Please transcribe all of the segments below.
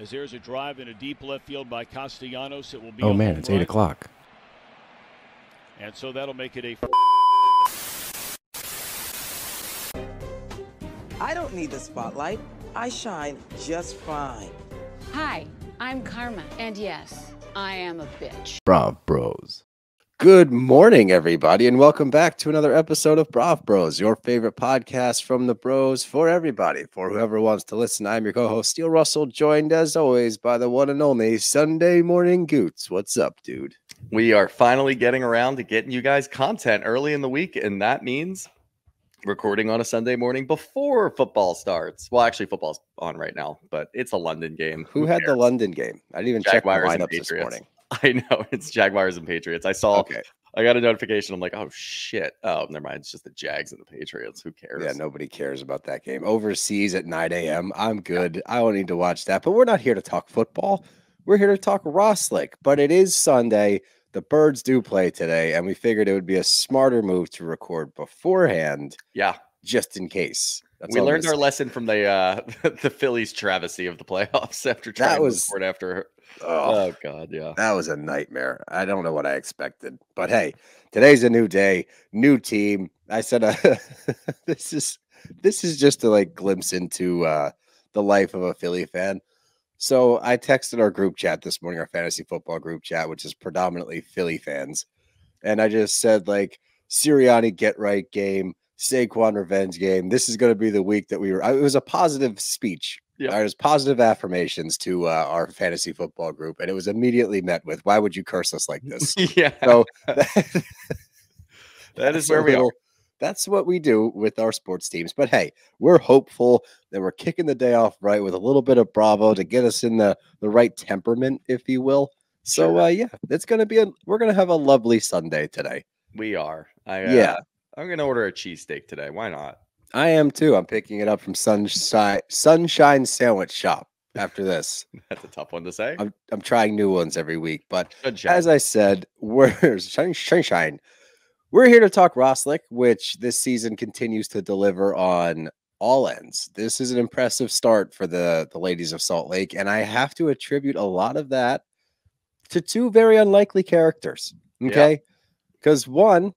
As there's a drive in a deep left field by Castellanos, it will be. Oh man, it's 8 o'clock. And so that'll make it a. I don't need the spotlight. I shine just fine. Hi, I'm Karma, and yes, I am a bitch. Brav Bros. Good morning, everybody, and welcome back to another episode of Brav Bros, your favorite podcast from the bros for everybody, for whoever wants to listen. I'm your co-host, Steele Russell, joined as always by the one and only Sunday Morning Goots. What's up, dude? We are finally getting around to getting you guys content early in the week, and that means recording on a Sunday morning before football starts. Well, actually, football's on right now, but it's a London game. Who had the London game? I didn't even check the lineups this morning. I know, it's Jaguars and Patriots. I saw, I got a notification. I'm like, oh, shit. Oh, never mind. It's just the Jags and the Patriots. Who cares? Yeah, nobody cares about that game. Overseas at 9 a.m. I'm good. I don't need to watch that. But we're not here to talk football. We're here to talk RHOSLC. But it is Sunday. The Birds do play today, and we figured it would be a smarter move to record beforehand. Yeah. Just in case. We learned our lesson from the the Phillies travesty of the playoffs after trying to record after. Oh, God, yeah. That was a nightmare. I don't know what I expected. But, hey, today's a new day, new team. I said this is just a glimpse into the life of a Philly fan. So I texted our group chat this morning, our fantasy football group chat, which is predominantly Philly fans. And I just said, Sirianni get right game, Saquon revenge game. This is going to be the week that it was a positive speech. Yep. There was positive affirmations to our fantasy football group, and it was immediately met with, why would you curse us like this? Yeah. So that is where we are. That's what we do with our sports teams. But hey, we're hopeful that we're kicking the day off right with a little bit of Bravo to get us in the right temperament, if you will. So it's going to be we're going to have a lovely Sunday today. We are. I'm going to order a cheesesteak today. Why not? I am too. I'm picking it up from Sunshine Sandwich Shop after this. That's a tough one to say. I'm trying new ones every week. But as I said, we're Sunshine. We're here to talk RHOSLC, which this season continues to deliver on all ends. This is an impressive start for the ladies of Salt Lake, and I have to attribute a lot of that to two very unlikely characters. Okay? Because one,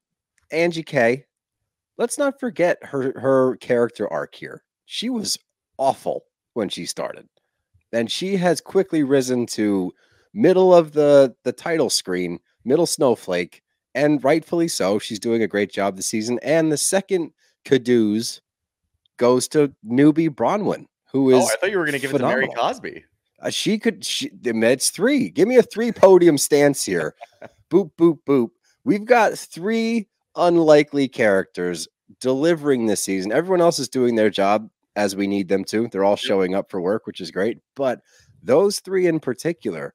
Angie K, let's not forget her character arc here. She was awful when she started, and she has quickly risen to middle of the title screen, middle snowflake. And rightfully so. She's doing a great job this season. And the second caduce goes to newbie Bronwyn, who is I thought you were going to give it to Mary Cosby. It's three. Give me a 3 podium stance here. Boop, boop, boop. We've got 3 unlikely characters delivering this season. Everyone else is doing their job as we need them to. They're all showing up for work, which is great. But those 3 in particular,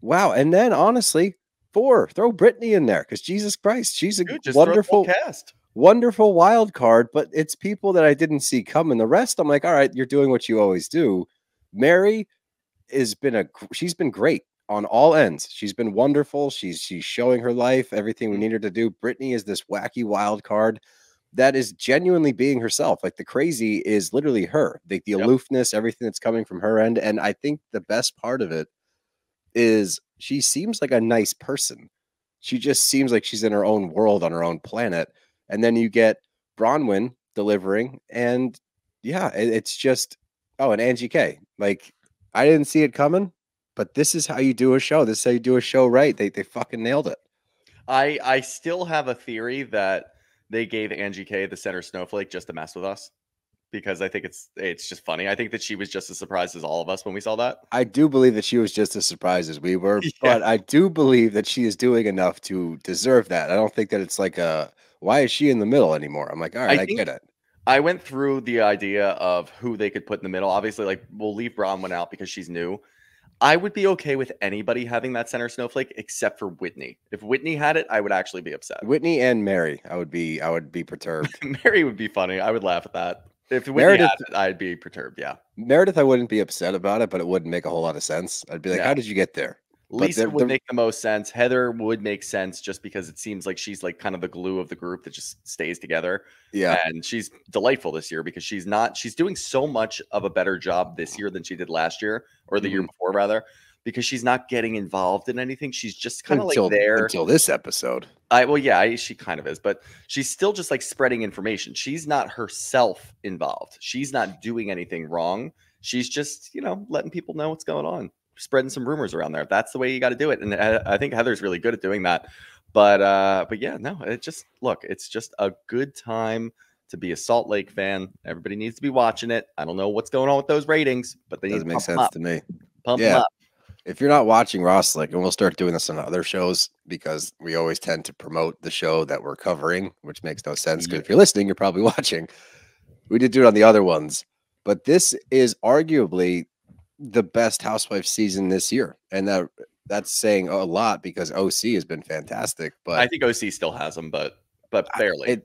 wow. And then honestly, 4, throw Britani in there because Jesus Christ, she's a wonderful cast, wonderful wild card. But it's people that I didn't see coming. The rest, I'm like, all right, you're doing what you always do. Mary she's been great on all ends. She's been wonderful. She's showing her life, everything we need her to do. Britani is this wacky wild card that is genuinely being herself. Like the crazy is literally her. The aloofness, everything that's coming from her end. And I think the best part of it is she seems like a nice person. She just seems like she's in her own world on her own planet. And then you get Bronwyn delivering, and it's just, and Angie K. I didn't see it coming, but this is how you do a show. This is how you do a show right. They fucking nailed it. I still have a theory that they gave Angie K the center snowflake just to mess with us, because I think it's just funny. I think that she was just as surprised as all of us when we saw that. I do believe that she was just as surprised as we were, but I do believe that she is doing enough to deserve that. I don't think that it's why is she in the middle anymore? I'm like, all right, I get it. I went through the idea of who they could put in the middle. Obviously, we'll leave Bronwyn out because she's new. I would be okay with anybody having that center snowflake except for Whitney. If Whitney had it, I would actually be upset. Whitney and Mary, I would be perturbed. Mary would be funny. I would laugh at that. If Meredith had it, I'd be perturbed. Yeah. Meredith, I wouldn't be upset about it, but it wouldn't make a whole lot of sense. I'd be like, how did you get there? Lisa would make the most sense. Heather would make sense just because it seems like she's like kind of the glue of the group that just stays together. Yeah. And she's delightful this year because she's doing so much of a better job this year than she did last year or the year before rather, because she's not getting involved in anything. She's just kind of like there until this episode. She kind of is, but she's still just like spreading information. She's not herself involved. She's not doing anything wrong. She's just, letting people know what's going on, spreading some rumors around there. That's the way you got to do it. And I think Heather's really good at doing that. But yeah, no, it's just a good time to be a Salt Lake fan. Everybody needs to be watching it. I don't know what's going on with those ratings, but they doesn't need to make sense to me. Pump them up. If you're not watching RHOSLC, and we'll start doing this on other shows because we always tend to promote the show that we're covering, which makes no sense because if you're listening, you're probably watching. We did do it on the other ones, but this is arguably the best Housewives season this year, and that's saying a lot because OC has been fantastic. But I think OC still has them, but barely,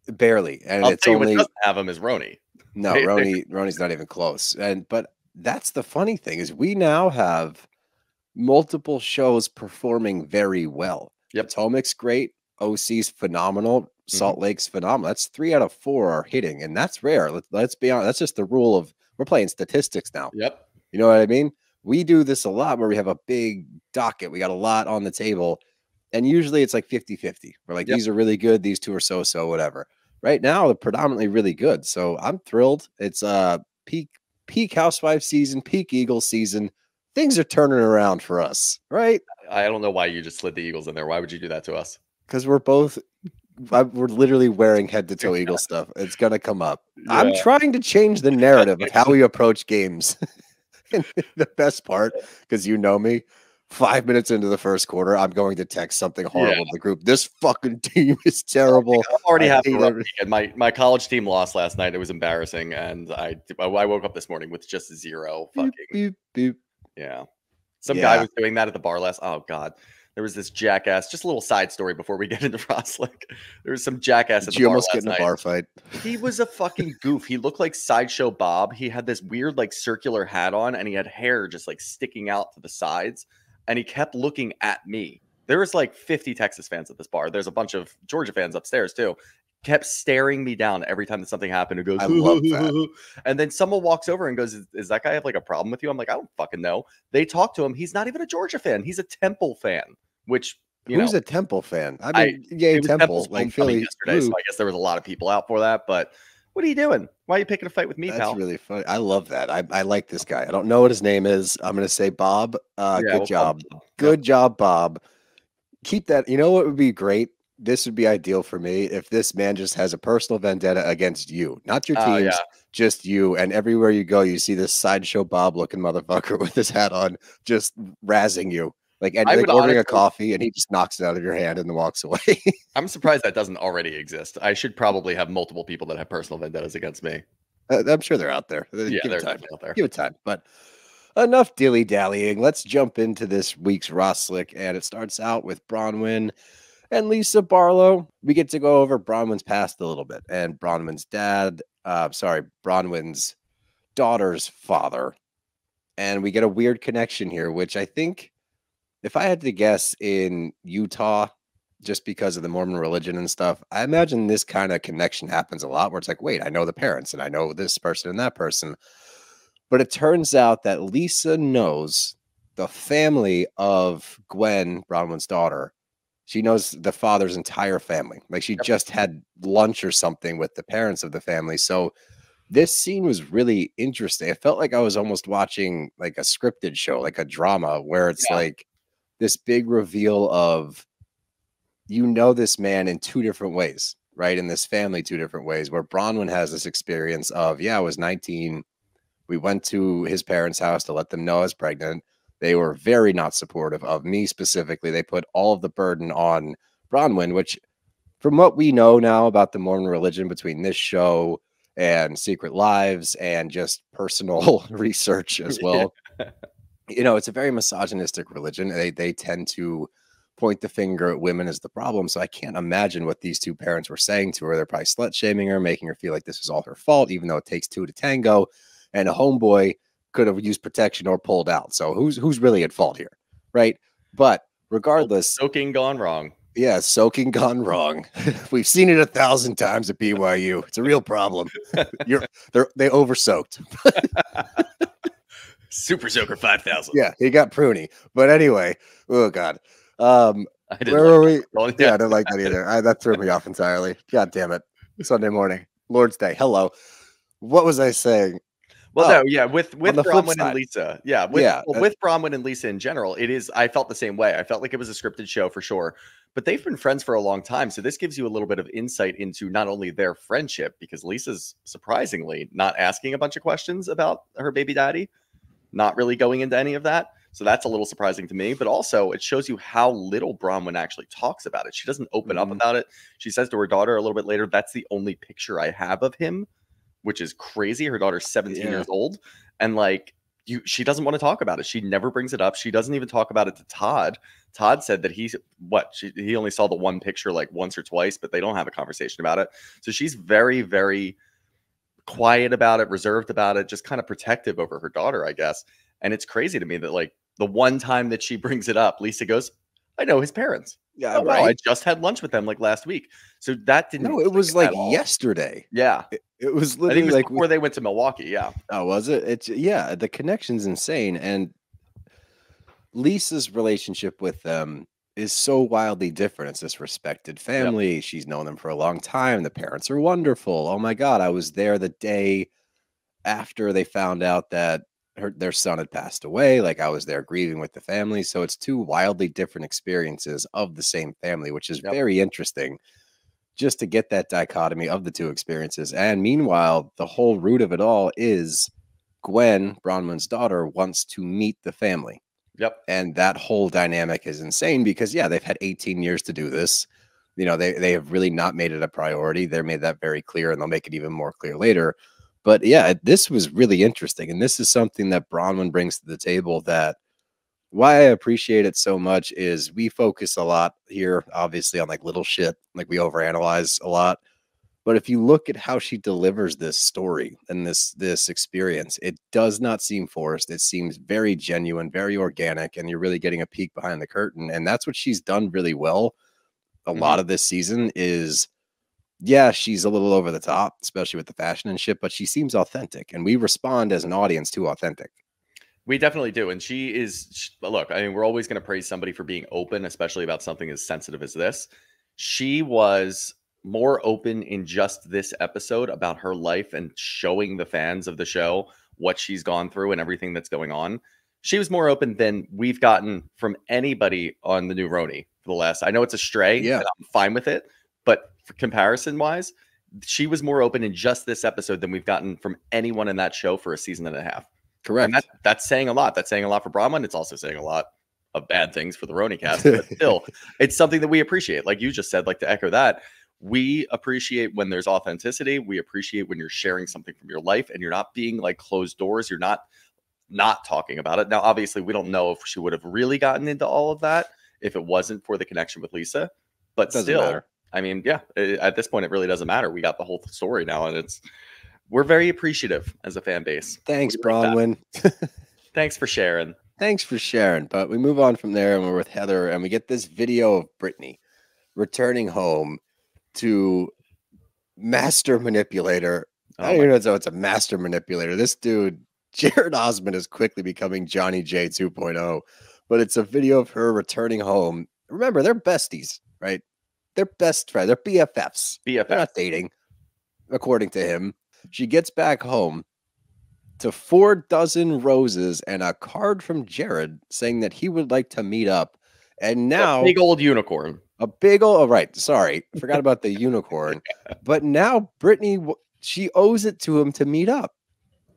barely. And I'll it's tell you only what doesn't have them is Roni. No, Roni's not even close. But that's the funny thing is we now have multiple shows performing very well. Yep. Potomac's great. OC's phenomenal. Salt Lake's phenomenal. That's 3 out of 4 are hitting, and that's rare. Let's be honest. That's just the rule of we're playing statistics now. Yep. You know what I mean? We do this a lot where we have a big docket. We got a lot on the table, and usually it's like 50-50. We're like, these are really good. These two are so-so, whatever. Right now, they're predominantly really good. So I'm thrilled. It's peak Housewives season, peak Eagles season. Things are turning around for us, right? I don't know why you just slid the Eagles in there. Why would you do that to us? Because we're literally wearing head to toe Eagle stuff. It's going to come up. Yeah. I'm trying to change the narrative of how we approach games. And the best part, because you know me, 5 minutes into the first quarter, I'm going to text something horrible to the group. This fucking team is terrible. I already have my college team lost last night. It was embarrassing. And I woke up this morning with just 0 fucking. Beep, beep. Yeah. Some guy was doing that at the bar last. Oh, God. There was this jackass. Just a little side story before we get into RHOSLC. There was some jackass at the bar last night. Did you almost get in a bar fight? He was a fucking goof. He looked like Sideshow Bob. He had this weird, like, circular hat on, and he had hair just, like, sticking out to the sides. And he kept looking at me. There was, like, 50 Texas fans at this bar. There's a bunch of Georgia fans upstairs, too. Kept staring me down every time that something happened. It goes, I love that. And then someone walks over and goes, is that guy have like a problem with you? I'm like, I don't fucking know. They talk to him. He's not even a Georgia fan. He's a Temple fan, which, who's a Temple fan? I mean, yay, Temple. Like Philly yesterday. So I guess there was a lot of people out for that. But what are you doing? Why are you picking a fight with me, pal? That's really funny. I love that. I like this guy. I don't know what his name is. I'm going to say Bob. Good job. Good job, Bob. Keep that. You know what would be great? This would be ideal for me if this man just has a personal vendetta against you, not your teams, just you. And everywhere you go, you see this Sideshow Bob looking motherfucker with his hat on, just razzing you. Like ordering a coffee, and he just knocks it out of your hand and then walks away. I'm surprised that doesn't already exist. I should probably have multiple people that have personal vendettas against me. I'm sure they're out there. Yeah, they're definitely out there. Give it time. But enough dilly-dallying. Let's jump into this week's RHOSLC, and it starts out with Bronwyn and Lisa Barlow. We get to go over Bronwyn's past a little bit, and Bronwyn's daughter's father. And we get a weird connection here, which I think, if I had to guess, in Utah, just because of the Mormon religion and stuff, I imagine this kind of connection happens a lot where it's like, wait, I know the parents and I know this person and that person. But it turns out that Lisa knows the family of Gwen, Bronwyn's daughter. She knows the father's entire family. Like she just had lunch or something with the parents of the family. So this scene was really interesting. It felt like I was almost watching like a scripted show, like a drama, where it's like this big reveal of, this man in 2 different ways, right? In this family, 2 different ways, where Bronwyn has this experience of, I was 19. We went to his parents' house to let them know I was pregnant. They were very not supportive of me specifically. They put all of the burden on Bronwyn, which from what we know now about the Mormon religion between this show and Secret Lives and just personal research as well, it's a very misogynistic religion. They tend to point the finger at women as the problem. So I can't imagine what these 2 parents were saying to her. They're probably slut shaming her, making her feel like this was all her fault, even though it takes 2 to tango. And a homeboy could have used protection or pulled out. So who's really at fault here, right? But regardless, soaking gone wrong. Yeah, soaking gone wrong. We've seen it 1,000 times at BYU. It's a real problem. They over soaked. Super Soaker 5000. Yeah, he got pruny. But anyway, oh god. I didn't where were we? Yeah, I didn't like that either. That threw me off entirely. God damn it. Sunday morning. Lord's Day. Hello. What was I saying? Well, no, yeah, with Bronwyn and Lisa. Yeah, with Bronwyn and Lisa in general, I felt the same way. I felt like it was a scripted show for sure. But they've been friends for a long time. So this gives you a little bit of insight into not only their friendship, because Lisa's surprisingly not asking a bunch of questions about her baby daddy, not really going into any of that. So that's a little surprising to me. But also it shows you how little Bronwyn actually talks about it. She doesn't open up about it. She says to her daughter a little bit later, that's the only picture I have of him, which is crazy. Her daughter's 17 years old. And like, she doesn't want to talk about it. She never brings it up. She doesn't even talk about it to Todd. Todd said that he only saw the one picture like once or twice, but they don't have a conversation about it. So she's very, very quiet about it, reserved about it, just kind of protective over her daughter, I guess. And it's crazy to me that like the one time that she brings it up, Lisa goes, I know his parents. Yeah, right. Wow, I just had lunch with them like last week. So that didn't. No, it was like yesterday. Yeah, it was literally it was like before they went to Milwaukee. Yeah. Oh, was it? It's the connection's insane, and Lisa's relationship with them is so wildly different. It's this respected family. Yep. She's known them for a long time. The parents are wonderful. Oh my God, I was there the day after they found out that their son had passed away. Like I was there grieving with the family. So it's two wildly different experiences of the same family, which is very interesting just to get that dichotomy of the two experiences. And meanwhile, the whole root of it all is Gwen, Bronwyn's daughter, wants to meet the family. Yep. And that whole dynamic is insane because they've had 18 years to do this. You know, they have really not made it a priority. They made that very clear, and they'll make it even more clear later. But yeah, this was really interesting. And this is something that Bronwyn brings to the table that why I appreciate it so much is we focus a lot here, obviously, on like little shit, like we overanalyze a lot. But if you look at how she delivers this story and this experience, it does not seem forced. It seems very genuine, very organic, and you're really getting a peek behind the curtain. And that's what she's done really well. A lot of this season is, she's a little over the top, especially with the fashion and shit, but she seems authentic, and we respond as an audience to authentic. We definitely do. And look, I mean, we're always going to praise somebody for being open, especially about something as sensitive as this. She was more open in just this episode about her life and showing the fans of the show what she's gone through and everything that's going on. She was more open than we've gotten from anybody on the new Roni for the last, I know it's a stray, and I'm fine with it, but for comparison wise, she was more open in just this episode than we've gotten from anyone in that show for a season and a half. Correct. And that's saying a lot. That's saying a lot for Bronwyn. It's also saying a lot of bad things for the Roni cast, but still, it's something that we appreciate. Like you just said, like to echo that, we appreciate when there's authenticity. We appreciate when you're sharing something from your life and you're not being like closed doors. You're not talking about it. Now, obviously, we don't know if she would have really gotten into all of that if it wasn't for the connection with Lisa, but still matter. I mean, at this point, it really doesn't matter. We got the whole story now, and we're very appreciative as a fan base. Thanks, Bronwyn. Thanks for sharing. Thanks for sharing. But we move on from there, and we're with Heather, and we get this video of Britani returning home to master manipulator. I don't even know if it's a master manipulator. This dude, Jared Osmond, is quickly becoming Johnny J 2.0. But it's a video of her returning home. Remember, they're besties, right? They're best friends. They're BFFs. They're not dating, according to him. She gets back home to 4 dozen roses and a card from Jared saying that he would like to meet up. And now, a big old unicorn. Oh, right. Sorry. Forgot about the unicorn. But now Britani, she owes it to him to meet up.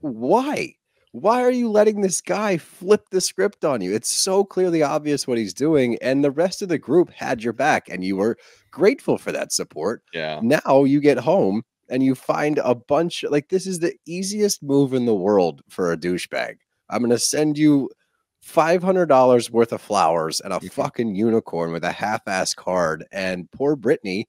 Why? Why are you letting this guy flip the script on you? It's so clearly obvious what he's doing, and the rest of the group had your back, and you were grateful for that support. Yeah. Now you get home, and you find a bunch, like, this is the easiest move in the world for a douchebag. I'm going to send you $500 worth of flowers and a fucking unicorn with a half-ass card, and poor Britani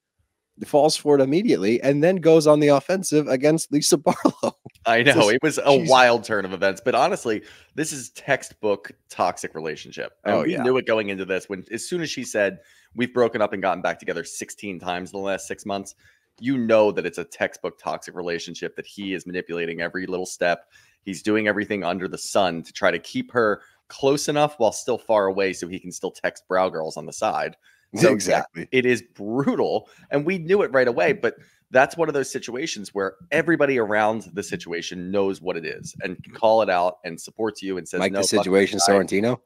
falls for it immediately and then goes on the offensive against Lisa Barlow. I know it was a wild turn of events, but honestly, this is textbook toxic relationship. And we knew it going into this as soon as she said we've broken up and gotten back together 16 times in the last 6 months, you know that it's a textbook toxic relationship, that he is manipulating every little step. He's doing everything under the sun to try to keep her close enough while still far away so he can still text brow girls on the side. So exactly. Yeah, it is brutal. And we knew it right away, but that's one of those situations where everybody around the situation knows what it is and can call it out and supports you and says, like no, the situation Sorrentino?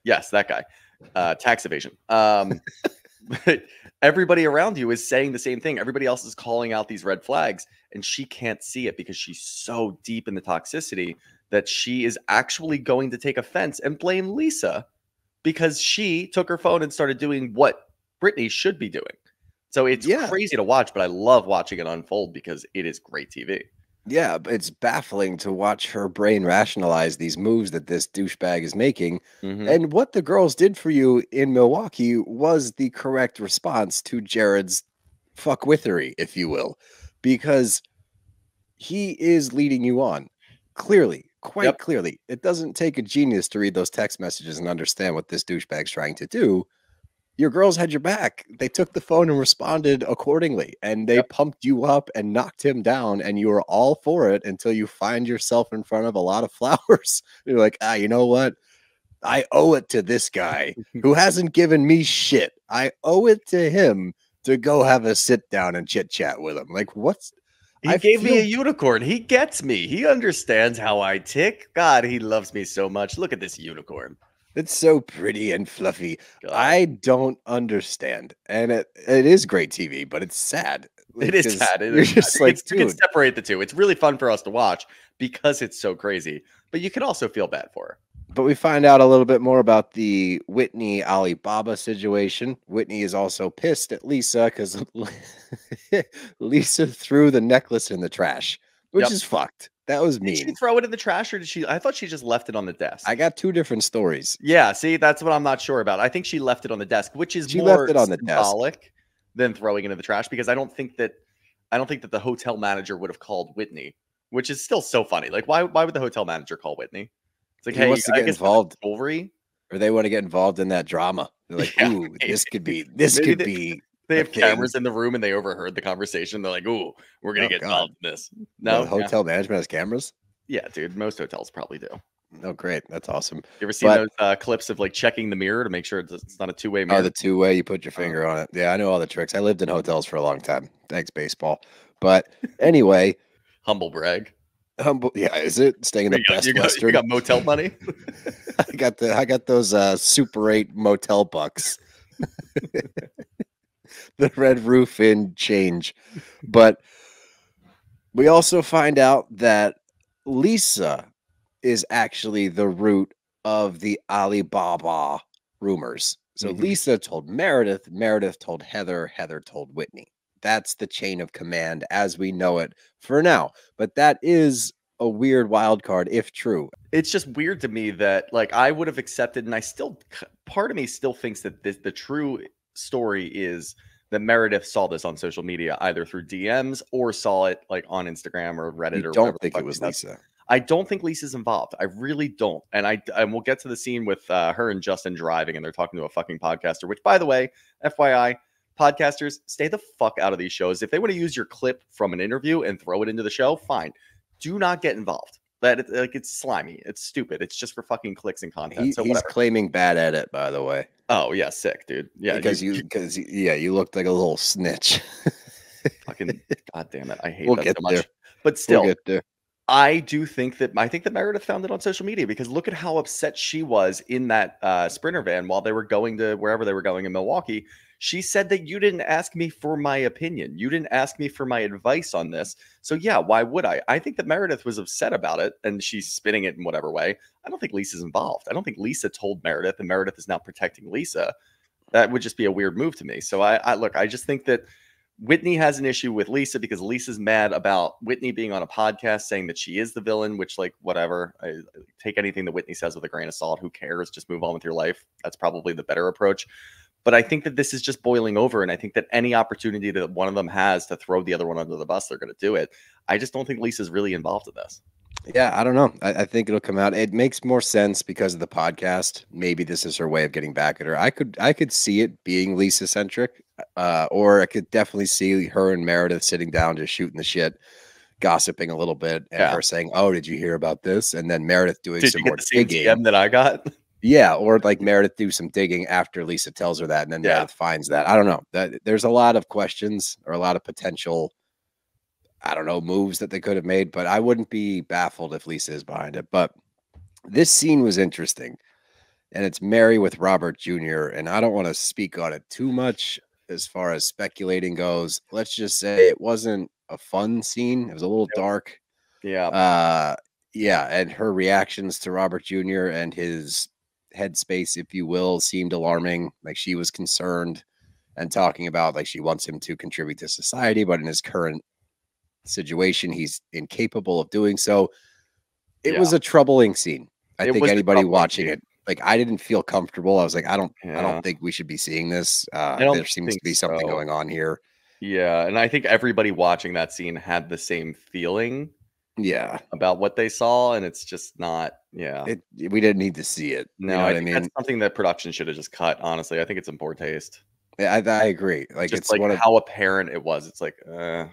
Yes, that guy. Tax evasion. But everybody around you is saying the same thing. Everybody else is calling out these red flags, and she can't see it because she's so deep in the toxicity that she is actually going to take offense and blame Lisa because she took her phone and started doing what Britney should be doing. So it's crazy to watch, but I love watching it unfold because it is great TV. Yeah, but it's baffling to watch her brain rationalize these moves that this douchebag is making. And what the girls did for you in Milwaukee was the correct response to Jared's fuckwithery, if you will, because he is leading you on clearly, quite clearly. It doesn't take a genius to read those text messages and understand what this douchebag's trying to do. Your girls had your back. They took the phone and responded accordingly, and they pumped you up and knocked him down, and you were all for it until you find yourself in front of a lot of flowers. You're like, you know what? I owe it to this guy who hasn't given me shit. I owe it to him to go have a sit down and chit chat with him. Like, He gave me a unicorn. He gets me. He understands how I tick. God, he loves me so much. Look at this unicorn. It's so pretty and fluffy. God. I don't understand. And it is great TV, but it's sad. It is sad. You're just like, you can separate the two. It's really fun for us to watch because it's so crazy. But you can also feel bad for her. But we find out a little bit more about the Whitney Alibaba situation. Whitney is also pissed at Lisa because Lisa threw the necklace in the trash, which is fucked. That was mean. Did she throw it in the trash or did she? I thought she just left it on the desk. I got two different stories. Yeah, see, that's what I'm not sure about. I think she left it on the desk, which is more symbolic than throwing it in the trash because I don't think that the hotel manager would have called Whitney, which is still so funny. Like, why would the hotel manager call Whitney? It's like, he wants to get involved, jewelry, or they want to get involved in that drama. They're like, ooh, maybe. this could be. They have cameras in the room and they overheard the conversation. They're like, ooh, we're going to get involved in this. No, the hotel management has cameras? Yeah, dude. Most hotels probably do. Oh, great. That's awesome. You ever seen those clips of like checking the mirror to make sure it's not a two-way mirror? Oh, the two-way, you put your finger on it. Yeah, I know all the tricks. I lived in hotels for a long time. Thanks, baseball. But anyway. Humble brag. Yeah, is it? Staying in the Best Western? You got motel money? I got those Super 8 motel bucks. The Red Roof Inn change. But we also find out that Lisa is actually the root of the Alibaba rumors. So Lisa told Meredith, Meredith told Heather, Heather told Whitney. That's the chain of command as we know it for now. But that is a weird wild card if true. It's just weird to me that like I would have accepted, and I still, part of me still thinks that the true story is that Meredith saw this on social media, either through DMs or saw it like on Instagram or Reddit or whatever. I don't think it was Lisa. I don't think Lisa's involved. I really don't. And we'll get to the scene with her and Justin driving and they're talking to a fucking podcaster, which by the way, FYI, podcasters, stay the fuck out of these shows. If they want to use your clip from an interview and throw it into the show, fine. Do not get involved. It's slimy. It's stupid. It's just for fucking clicks and content. He's claiming bad edit, by the way. Oh yeah, sick, dude. Yeah, because you looked like a little snitch. Fucking goddamn it, I hate that so much. But still, I think that Meredith found it on social media because look at how upset she was in that Sprinter van while they were going to wherever they were going in Milwaukee. She said that you didn't ask me for my opinion. You didn't ask me for my advice on this. So yeah, why would I? I think that Meredith was upset about it and she's spinning it in whatever way. I don't think Lisa's involved. I don't think Lisa told Meredith and Meredith is now protecting Lisa. That would just be a weird move to me. So I just think that Whitney has an issue with Lisa because Lisa's mad about Whitney being on a podcast saying that she is the villain, which like, whatever. I take anything that Whitney says with a grain of salt. Who cares? Just move on with your life. That's probably the better approach. But I think that this is just boiling over, and I think that any opportunity that one of them has to throw the other one under the bus, they're going to do it. I just don't think Lisa's really involved in this. Yeah, I don't know. I think it'll come out. It makes more sense because of the podcast. Maybe this is her way of getting back at her. I could see it being Lisa centric, or I could definitely see her and Meredith sitting down just shooting the shit, gossiping a little bit, and her saying, "Oh, did you hear about this?" And then Meredith doing some more digging. DM that I got. Yeah, or like Meredith do some digging after Lisa tells her that, and then Meredith finds that. I don't know. There's a lot of questions or a lot of potential, I don't know, moves that they could have made, but I wouldn't be baffled if Lisa is behind it. But this scene was interesting, and it's Mary with Robert Jr., and I don't want to speak on it too much as far as speculating goes. Let's just say it wasn't a fun scene. It was a little dark. Yeah. Yeah, and her reactions to Robert Jr. and his headspace, if you will, seemed alarming. Like she was concerned and talking about like she wants him to contribute to society, but in his current situation, he's incapable of doing so. It was a troubling scene. I think anybody watching it, like I didn't feel comfortable. I was like, I don't think we should be seeing this. There seems to be something going on here. Yeah, and I think everybody watching that scene had the same feeling. Yeah, about what they saw, and it's just not. Yeah, we didn't need to see it. No, I think that's something that production should have just cut. Honestly, I think it's in poor taste. Yeah, I agree. Like just it's like how apparent it was. It's like,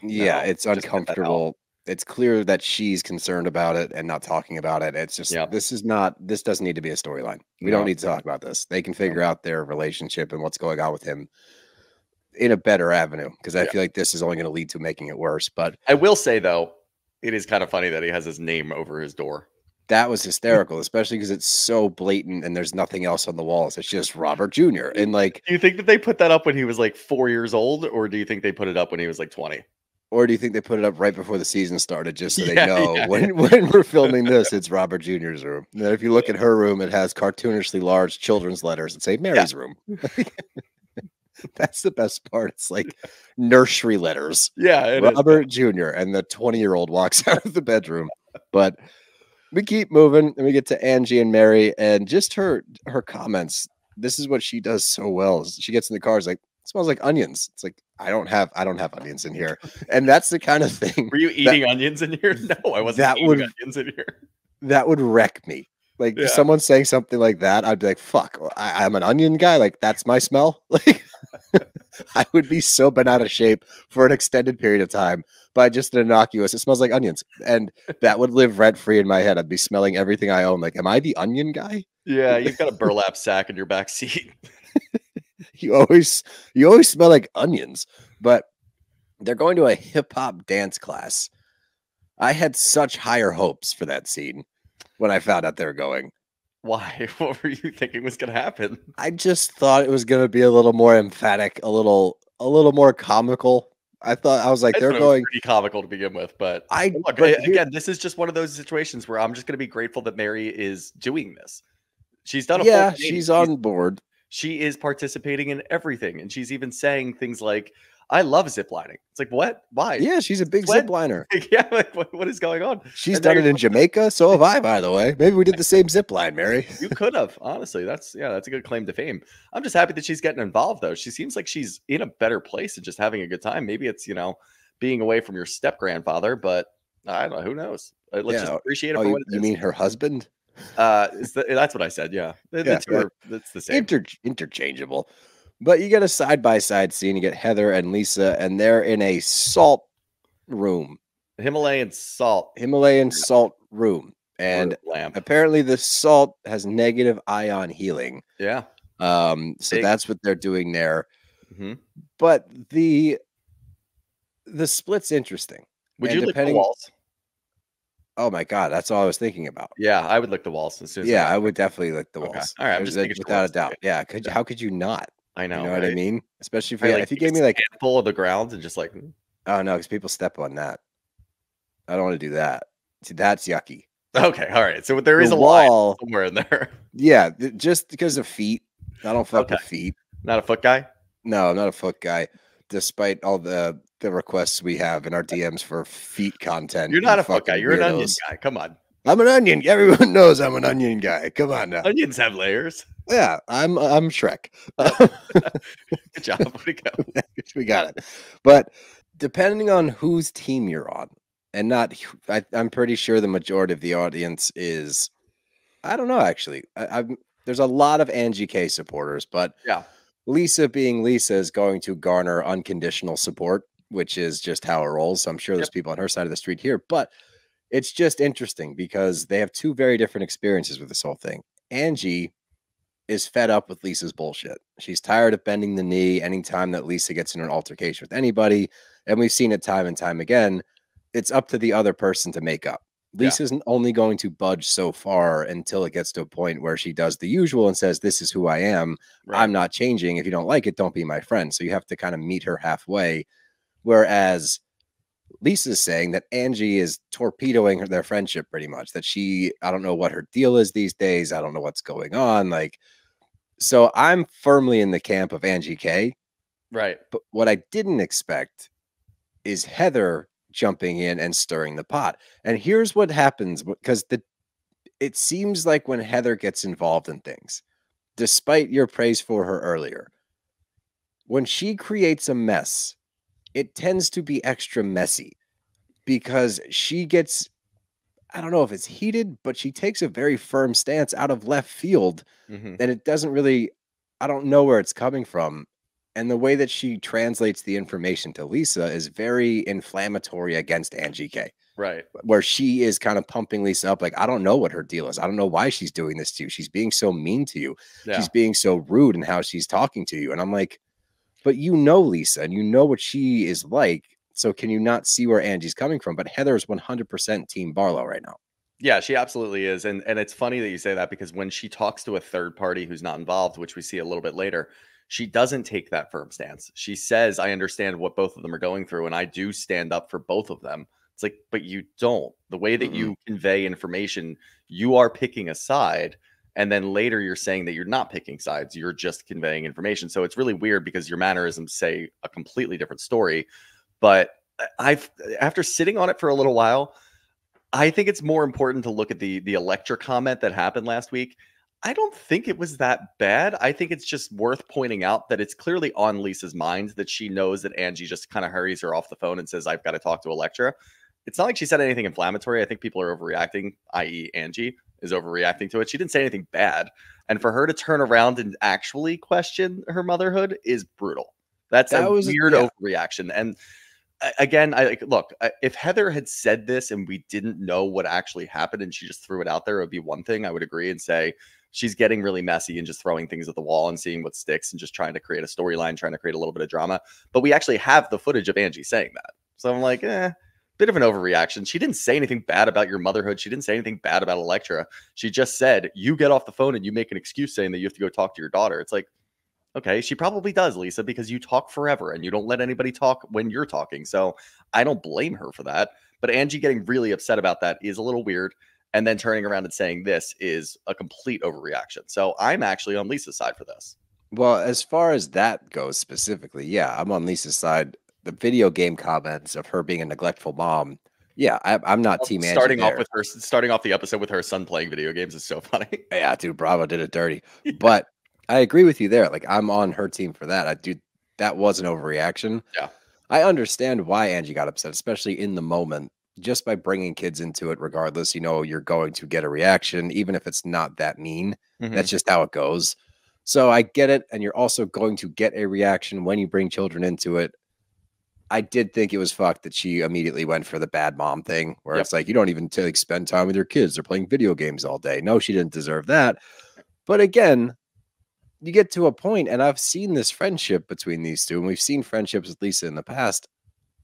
yeah, it's uncomfortable. It's clear that she's concerned about it and not talking about it. It's just this doesn't need to be a storyline. We don't need to talk about this. They can figure out their relationship and what's going on with him in a better avenue, because I feel like this is only going to lead to making it worse. But I will say though, it is kind of funny that he has his name over his door. That was hysterical, especially because it's so blatant and there's nothing else on the walls. It's just Robert Jr. And like, do you think that they put that up when he was like 4 years old, or do you think they put it up when he was like 20? Or do you think they put it up right before the season started, just so they know when we're filming this, it's Robert Jr.'s room. And if you look at her room, it has cartoonishly large children's letters that say Mary's room. That's the best part. It's like nursery letters. Yeah, Robert Jr. and the 20-year-old walks out of the bedroom. But we keep moving and we get to Angie and Mary, and just her comments. This is what she does so well. She gets in the car, is like, it smells like onions. It's like, I don't have onions in here. And that's the kind of thing. Were you eating onions in here? No, I wasn't eating onions in here. That would wreck me. Like someone saying something like that, I'd be like, fuck, I'm an onion guy. Like that's my smell. Like I would be so bent out of shape for an extended period of time by just an innocuous, it smells like onions. And that would live rent free in my head. I'd be smelling everything I own. Like, am I the onion guy? Yeah, you've got a burlap sack in your back seat. You always smell like onions. But they're going to a hip hop dance class. I had such higher hopes for that scene when I found out they were going. Why? What were you thinking was going to happen? I just thought it was going to be a little more emphatic, a little more comical. I was like, they're going pretty comical to begin with, but again, this is just one of those situations where I'm just going to be grateful that Mary is doing this. She's done a she's on board. She is participating in everything, and she's even saying things like, I love ziplining. It's like, what? Why? Yeah, she's a big zipliner. Yeah, like, what is going on? She's done it in Jamaica. So have I, by the way. Maybe we did the same zipline, Mary. You could have, honestly. That's a good claim to fame. I'm just happy that she's getting involved, though. She seems like she's in a better place and just having a good time. Maybe it's, being away from your step grandfather, but I don't know. Who knows? Let's just appreciate it for what it is. You mean her husband? That's what I said. Yeah. The two are, it's the same. Interchangeable. But you get a side-by-side scene. You get Heather and Lisa, and they're in a salt room. Himalayan salt room. And apparently the salt has negative ion healing. Yeah. So that's what they're doing there. Mm-hmm. But the split's interesting. Would you lick the walls? Oh my God, that's all I was thinking about. Yeah, I would lick the walls as soon as I would definitely lick the walls. All right, I'm just without a doubt. Yeah, how could you not? I know. You know what I mean? Especially if you gave me like a handful of the ground and just like, oh no, because people step on that. I don't want to do that. See, that's yucky. Okay, all right. So there is a wall somewhere in there. Yeah, just because of feet. I don't fuck with feet. Not a foot guy? No, I'm not a foot guy. Despite all the requests we have in our DMs for feet content. You're not a foot guy. You're an onion guy. Come on. I'm an onion. Everyone knows I'm an onion guy. Come on now. Onions have layers. Yeah, I'm Shrek. Good job. Way to go. We got it. But depending on whose team you're on, and not, I'm pretty sure the majority of the audience is, I don't know, actually. There's a lot of Angie K supporters, but yeah, Lisa being Lisa is going to garner unconditional support, which is just how it rolls. So I'm sure there's people on her side of the street here, but it's just interesting because they have two very different experiences with this whole thing. Angie is fed up with Lisa's bullshit. She's tired of bending the knee anytime that Lisa gets in an altercation with anybody. And we've seen it time and time again. It's up to the other person to make up. Lisa's only going to budge so far until it gets to a point where she does the usual and says, this is who I am. Right. I'm not changing. If you don't like it, don't be my friend. So you have to kind of meet her halfway. Whereas Lisa's saying that Angie is torpedoing their friendship pretty much, that I don't know what her deal is these days. I don't know what's going on. So I'm firmly in the camp of Angie K. Right. But what I didn't expect is Heather jumping in and stirring the pot. And here's what happens, because it seems like when Heather gets involved in things, despite your praise for her earlier, when she creates a mess, it tends to be extra messy because she gets, I don't know if it's heated, but she takes a very firm stance out of left field. And it doesn't really, I don't know where it's coming from. And the way that she translates the information to Lisa is very inflammatory against Angie K. Right. Where she is kind of pumping Lisa up. Like, I don't know what her deal is. I don't know why she's doing this to you. She's being so mean to you. Yeah. She's being so rude in how she's talking to you. And I'm like, but you know Lisa and you know what she is like. So can you not see where Angie's coming from? But Heather is 100% Team Barlow right now. Yeah, she absolutely is. And it's funny that you say that because when she talks to a third party who's not involved, which we see a little bit later, she doesn't take that firm stance. She says, I understand what both of them are going through, and I do stand up for both of them. It's like, but you don't. The way that you convey information, you are picking a side, and then later you're saying that you're not picking sides. You're just conveying information. So it's really weird because your mannerisms say a completely different story. But after sitting on it for a little while, I think it's more important to look at the Electra comment that happened last week. I don't think it was that bad. I think it's just worth pointing out that it's clearly on Lisa's mind that she knows that Angie just kind of hurries her off the phone and says, I've got to talk to Electra. It's not like she said anything inflammatory. I think people are overreacting, i.e. Angie is overreacting to it. She didn't say anything bad. And for her to turn around and actually question her motherhood is brutal. That was a weird overreaction. And again, look, if Heather had said this and we didn't know what actually happened and she just threw it out there, it would be one thing. I would agree and say she's getting really messy and just throwing things at the wall and seeing what sticks and just trying to create a storyline, trying to create a little bit of drama. But we actually have the footage of Angie saying that. So I'm like, bit of an overreaction. She didn't say anything bad about your motherhood. She didn't say anything bad about Electra. She just said, you get off the phone and you make an excuse saying that you have to go talk to your daughter. It's like, okay, she probably does, Lisa, because you talk forever and you don't let anybody talk when you're talking. So I don't blame her for that. But Angie getting really upset about that is a little weird. And then turning around and saying this is a complete overreaction. So I'm actually on Lisa's side for this. Well, as far as that goes specifically, yeah, I'm on Lisa's side. The video game comments of her being a neglectful mom. Yeah, I'm not Team Angie. Starting off the episode with her son playing video games is so funny. Yeah, dude, Bravo did it dirty. Yeah. But I agree with you there. Like, I'm on her team for that. That was an overreaction. Yeah. I understand why Angie got upset, especially in the moment. Just by bringing kids into it, regardless, you're going to get a reaction, even if it's not that mean. That's just how it goes. So I get it. And you're also going to get a reaction when you bring children into it. I did think it was fucked that she immediately went for the bad mom thing, where it's like, you don't even spend time with your kids. They're playing video games all day. No, she didn't deserve that. But again, you get to a point, and I've seen this friendship between these two, and we've seen friendships with Lisa in the past.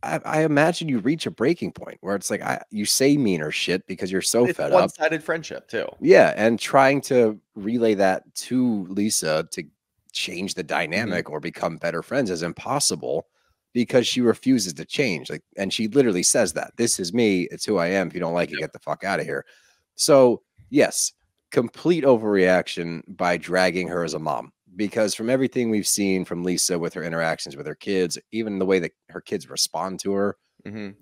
I imagine you reach a breaking point where it's like you say meaner shit because you're so fed up. It's one-sided friendship too. Yeah, and trying to relay that to Lisa to change the dynamic or become better friends is impossible because she refuses to change. And she literally says that this is me. It's who I am. If you don't like it, get the fuck out of here. So yes, complete overreaction by dragging her as a mom. Because from everything we've seen from Lisa with her interactions with her kids, even the way that her kids respond to her,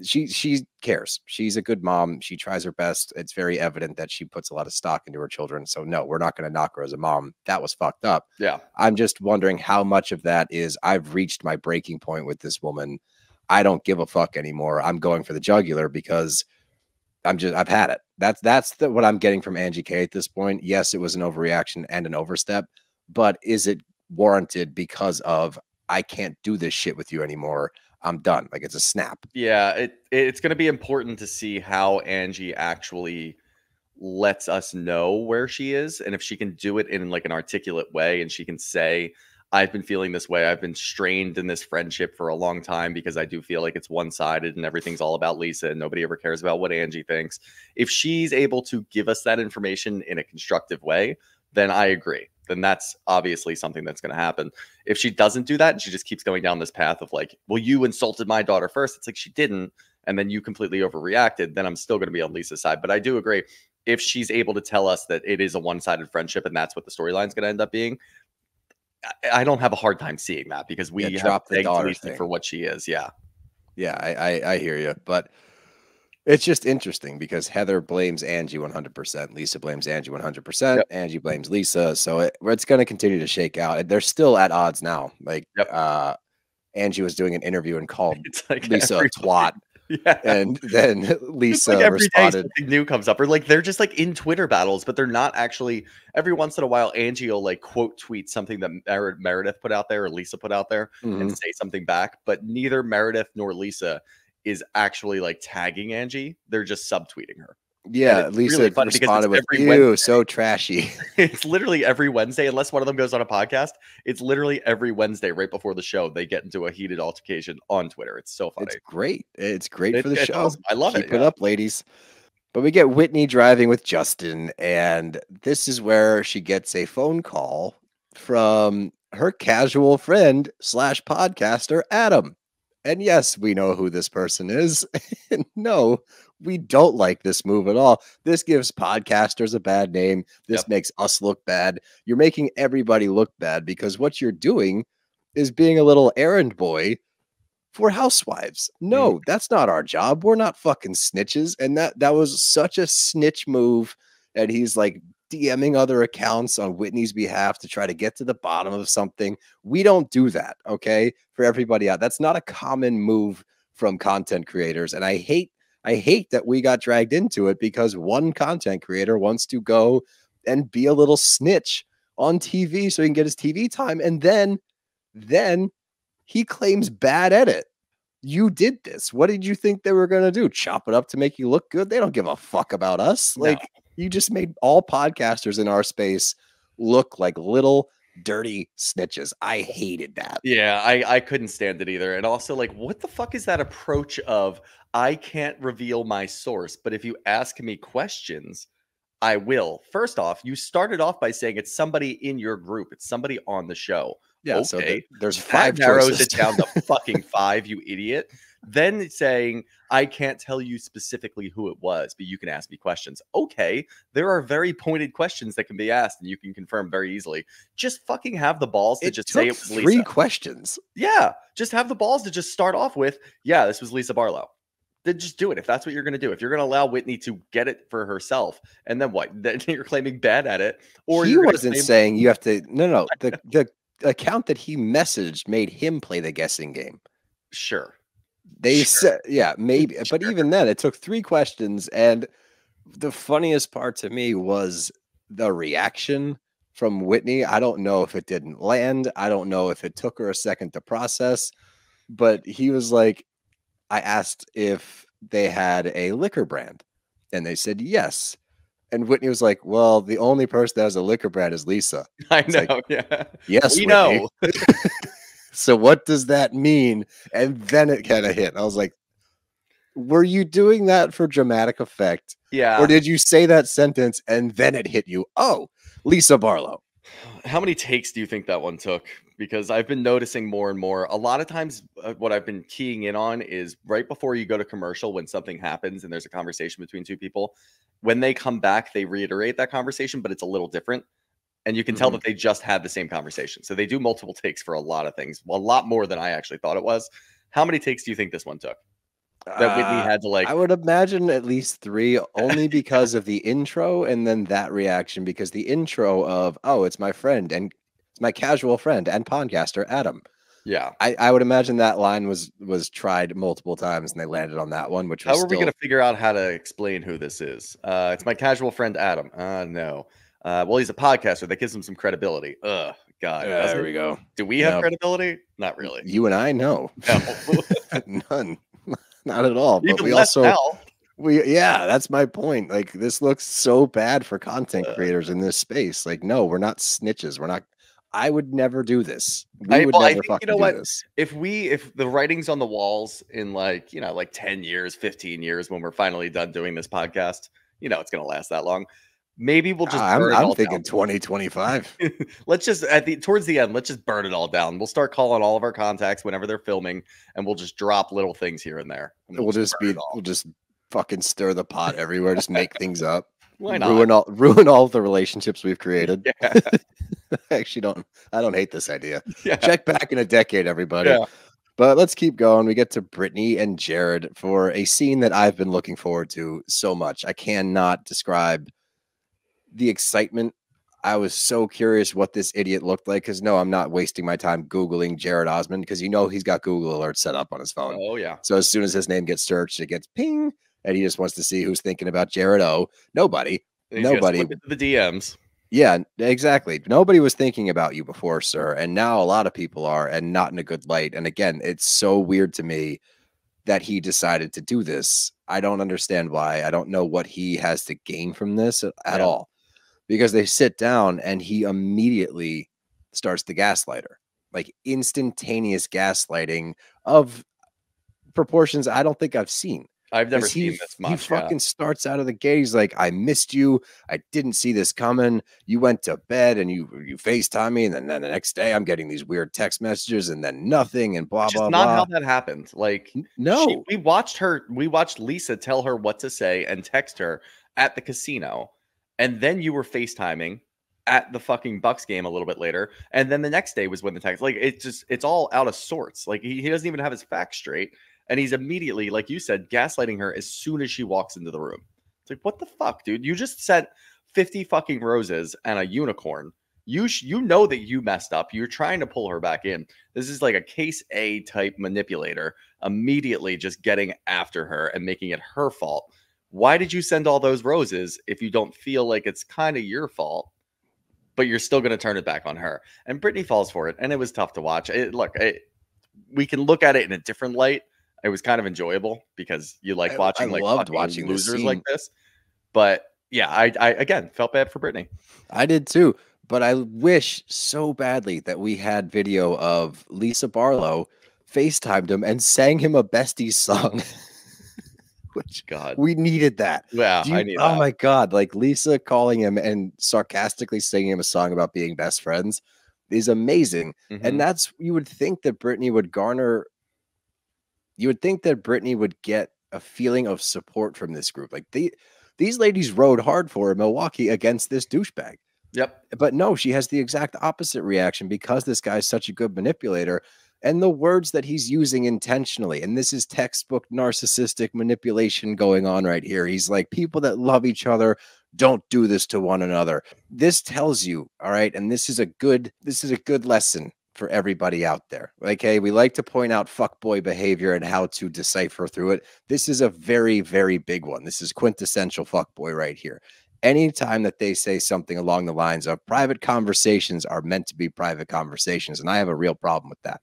She cares. She's a good mom. She tries her best. It's very evident that she puts a lot of stock into her children. So no, we're not going to knock her as a mom. That was fucked up. Yeah. I'm just wondering how much of that is I've reached my breaking point with this woman. I don't give a fuck anymore. I'm going for the jugular because I've had it. That's what I'm getting from Angie K at this point. Yes, it was an overreaction and an overstep, but is it warranted because of I can't do this shit with you anymore? I'm done. Like, it's a snap. Yeah, it's going to be important to see how Angie actually lets us know where she is, and if she can do it in like an articulate way, and she can say, I've been feeling this way. I've been strained in this friendship for a long time because I do feel like it's one-sided and everything's all about Lisa and nobody ever cares about what Angie thinks. If she's able to give us that information in a constructive way, then I agree. Then that's obviously something that's going to happen. If she doesn't do that and she just keeps going down this path of like, well, you insulted my daughter first. It's like she didn't. And then you completely overreacted. Then I'm still going to be on Lisa's side. But I do agree. If she's able to tell us that it is a one-sided friendship and that's what the storyline is going to end up being, I don't have a hard time seeing that because we have the daughter Lisa for what she is. Yeah. Yeah, I hear you. But it's just interesting because Heather blames Angie 100%. Lisa blames Angie 100%. Yep. Angie blames Lisa. So it's going to continue to shake out. They're still at odds now. Like, Angie was doing an interview and called like Lisa a twat. Yeah. And then Lisa like every responded. Day something new comes up, or like they're just like in Twitter battles, but they're not actually. Every once in a while, Angie will like quote tweet something that Meredith put out there or Lisa put out there and say something back. But neither Meredith nor Lisa is actually like tagging Angie. They're just subtweeting her. Yeah, Lisa really responded with, ew, so trashy. It's literally every Wednesday, unless one of them goes on a podcast. It's literally every Wednesday right before the show. They get into a heated altercation on Twitter. It's so funny. It's great. It's great for the show. Awesome. I love it. Keep it up, ladies. But we get Whitney driving with Justin, and this is where she gets a phone call from her casual friend / podcaster, Adam. And yes, we know who this person is. No, we don't like this move at all. This gives podcasters a bad name. This makes us look bad. You're making everybody look bad because what you're doing is being a little errand boy for housewives. No, that's not our job. We're not fucking snitches. And that was such a snitch move. And he's like DMing other accounts on Whitney's behalf to try to get to the bottom of something. We don't do that, okay? For everybody out. That's not a common move from content creators. And I hate that we got dragged into it because one content creator wants to go and be a little snitch on TV so he can get his TV time. And then he claims bad edit. You did this. What did you think they were going to do? Chop it up to make you look good? They don't give a fuck about us. Like, you just made all podcasters in our space look like little dirty snitches. I hated that. Yeah, I couldn't stand it either. And also, like, what the fuck is that approach of I can't reveal my source, but if you ask me questions, I will. First off, you started off by saying it's somebody in your group. It's somebody on the show. Yeah, okay. So there's 5 narrows choices. It down to fucking 5, you idiot. Then it's saying, I can't tell you specifically who it was, but you can ask me questions. Okay, there are very pointed questions that can be asked, and you can confirm very easily. Just fucking have the balls to just say it was Lisa. 3 questions. Yeah, just have the balls to just start off with, yeah, this was Lisa Barlow. Then just do it if that's what you're going to do. If you're going to allow Whitney to get it for herself, and then what? Then you're claiming bad at it. Or he wasn't saying you have to. No. The account that he messaged made him play the guessing game. Sure. They said, yeah, maybe. But even then, it took 3 questions. And the funniest part to me was the reaction from Whitney. I don't know if it didn't land. I don't know if it took her a second to process. But he was like, I asked if they had a liquor brand. And they said yes. And Whitney was like, well, the only person that has a liquor brand is Lisa. I know, like, yeah. Yes, we Whitney. know. So what does that mean? And then it kind of hit. I was like, were you doing that for dramatic effect? Yeah. Or did you say that sentence and then it hit you? Oh, Lisa Barlow. How many takes do you think that one took? Because I've been noticing more and more. A lot of times what I've been keying in on is right before you go to commercial, when something happens and there's a conversation between 2 people, when they come back, they reiterate that conversation, but it's a little different. And you can tell that they just had the same conversation. So they do multiple takes for a lot of things, a lot more than I actually thought it was. How many takes do you think this one took? that Whitney had to like. I would imagine at least 3, only because of the intro and then that reaction, because the intro of, oh, it's my friend and it's my casual friend and podcaster, Adam. Yeah. I would imagine that line was tried multiple times and they landed on that one, which was How are we going to figure out how to explain who this is? It's my casual friend, Adam. No. Well, he's a podcaster. That gives him some credibility. Ugh, God. There we go. Do we have credibility? Not really. You and I know. No. None. Not at all. But Even we less also now. yeah, that's my point. Like, this looks so bad for content creators in this space. Like, no, we're not snitches. We're not. I would never do this. We would never fucking do this. If the writing's on the walls in like 10 years, 15 years, when we're finally done doing this podcast, it's gonna last that long. Maybe we'll just I'm thinking 2025. Let's just towards the end, let's just burn it all down. We'll start calling all of our contacts whenever they're filming, and we'll just drop little things here and there. And we'll just fucking stir the pot everywhere, just make things up. Why not? Ruin all the relationships we've created. Yeah. I don't hate this idea. Yeah. Check back in a decade, everybody. Yeah. But let's keep going. We get to Britani and Jared for a scene that I've been looking forward to so much. I cannot describe the excitement. I was so curious what this idiot looked like, because no, I'm not wasting my time Googling Jared Osmond, because he's got Google Alerts set up on his phone. Oh, yeah. So as soon as his name gets searched, it gets ping, and he just wants to see who's thinking about Jared O. Nobody. Look into the DMs. Yeah, exactly. Nobody was thinking about you before, sir. And now a lot of people are, and not in a good light. And again, it's so weird to me that he decided to do this. I don't understand why. I don't know what he has to gain from this at all. Because they sit down and he immediately starts the gaslighter, like instantaneous gaslighting of proportions I don't think I've seen. I've never seen this much. He fucking starts out of the gate. He's like, I missed you. I didn't see this coming. You went to bed and you FaceTime me. And then the next day I'm getting these weird text messages and then nothing and blah, blah, blah. Not how that happened. Like, no, we watched Lisa tell her what to say and text her at the casino. And then you were FaceTiming at the fucking Bucks game a little bit later. And then the next day was when the text, like, it's all out of sorts. Like, he doesn't even have his facts straight. And he's immediately, like you said, gaslighting her as soon as she walks into the room. It's like, what the fuck, dude? You just sent 50 fucking roses and a unicorn. You know that you messed up. You're trying to pull her back in. This is like a case A type manipulator, immediately just getting after her and making it her fault. Why did you send all those roses if you don't feel like it's kind of your fault, but you're still going to turn it back on her? And Britani falls for it, and it was tough to watch. We can look at it in a different light. It was kind of enjoyable because you like watching, I loved watching losers like this. But yeah, I again felt bad for Britani. I did too. But I wish so badly that we had video of Lisa Barlow FaceTimed him and sang him a Besties song. Which, God, we needed that. Yeah, I need that. Oh my God, like Lisa calling him and sarcastically singing him a song about being best friends is amazing. And that's, you would think that Britani would garner. You would think that Britani would get a feeling of support from this group. Like these ladies rode hard for Milwaukee against this douchebag. Yep. But no, she has the exact opposite reaction because this guy's such a good manipulator. And the words that he's using intentionally, and this is textbook narcissistic manipulation going on right here. He's like, people that love each other don't do this to one another. This tells you, all right, and this is a good lesson for everybody out there. Like, hey, we like to point out fuckboy behavior and how to decipher through it. This is a very, very big one. This is quintessential fuckboy right here. Anytime that they say something along the lines of private conversations are meant to be private conversations, and I have a real problem with that.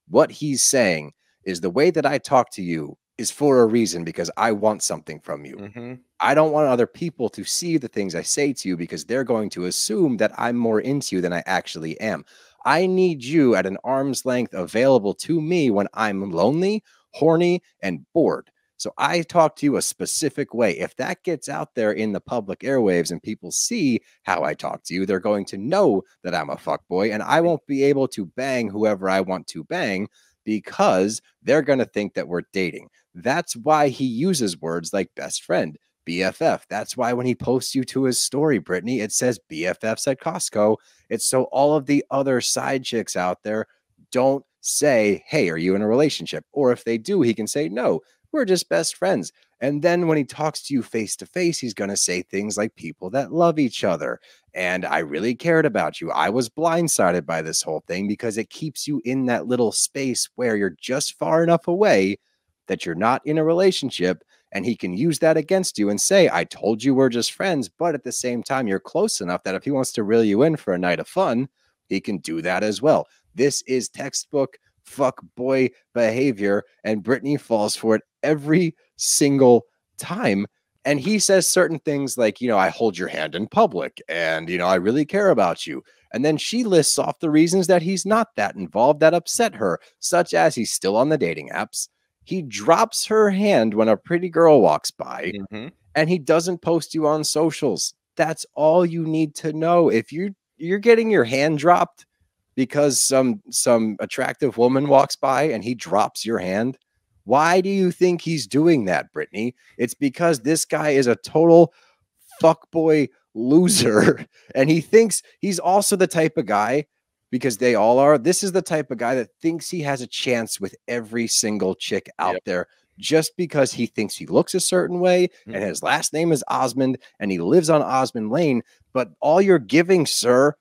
What he's saying is the way that I talk to you is for a reason, because I want something from you. I don't want other people to see the things I say to you because they're going to assume that I'm more into you than I actually am. I need you at an arm's length available to me when I'm lonely, horny, and bored. So I talk to you a specific way. If that gets out there in the public airwaves and people see how I talk to you, they're going to know that I'm a fuckboy, and I won't be able to bang whoever I want to bang because they're going to think that we're dating. That's why he uses words like best friend, BFF. That's why when he posts you to his story, Britani, it says BFFs at Costco. It's so all of the other side chicks out there don't say, hey, are you in a relationship? Or if they do, he can say, no, We're just best friends. And then when he talks to you face to face, he's going to say things like people that love each other. And I really cared about you. I was blindsided by this whole thing because it keeps you in that little space where you're just far enough away that you're not in a relationship. And he can use that against you and say, I told you we're just friends. But at the same time, you're close enough that if he wants to reel you in for a night of fun, he can do that as well. This is textbook fuck boy behavior, and Britani falls for it every single time. And he says certain things like, you know, I hold your hand in public and, you know, I really care about you. And then she lists off the reasons that he's not that involved that upset her, such as he's still on the dating apps. He drops her hand when a pretty girl walks by, and he doesn't post you on socials. That's all you need to know. If you're getting your hand dropped because some attractive woman walks by and he drops your hand, why do you think he's doing that, Britani? It's because this guy is a total fuckboy loser, and he thinks he's also the type of guy, because they all are. This is the type of guy that thinks he has a chance with every single chick out there just because he thinks he looks a certain way and his last name is Osmond and he lives on Osmond Lane. But all you're giving, sir,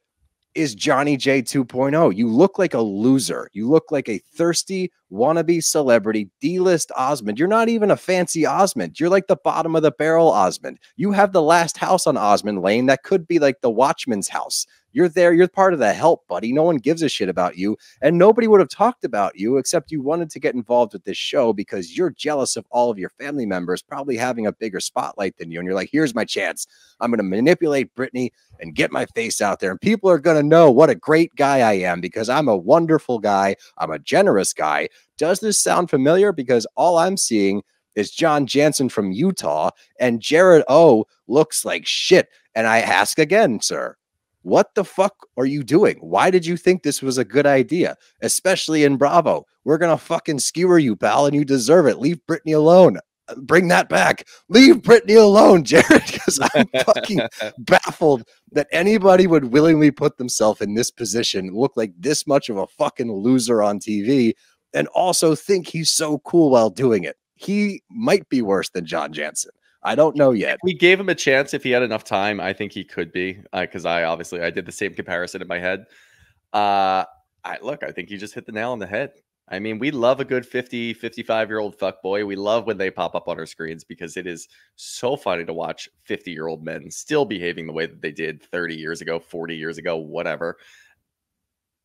is Johnny J 2.0. You look like a loser. You look like a thirsty wannabe celebrity, D-list Osmond. You're not even a fancy Osmond. You're like the bottom of the barrel Osmond. You have the last house on Osmond Lane that could be like the Watchman's house. You're there. You're part of the help, buddy. No one gives a shit about you. And nobody would have talked about you except you wanted to get involved with this show because you're jealous of all of your family members probably having a bigger spotlight than you. And you're like, here's my chance. I'm going to manipulate Britani and get my face out there. And people are going to know what a great guy I am because I'm a wonderful guy. I'm a generous guy. Does this sound familiar? Because all I'm seeing is John Jansen from Utah and Jared O looks like shit. And I ask again, sir, what the fuck are you doing? Why did you think this was a good idea? Especially in Bravo. We're going to fucking skewer you, pal, and you deserve it. Leave Britani alone. Bring that back. Leave Britani alone, Jared, because I'm fucking baffled that anybody would willingly put themselves in this position, look like this much of a fucking loser on TV, and also think he's so cool while doing it. He might be worse than John Jansen. I don't know yet. If we gave him a chance, if he had enough time, I think he could be. Because I did the same comparison in my head. I think you just hit the nail on the head. I mean, we love a good 50, 55-year-old fuckboy. We love when they pop up on our screens because it is so funny to watch 50-year-old men still behaving the way that they did 30 years ago, 40 years ago, whatever.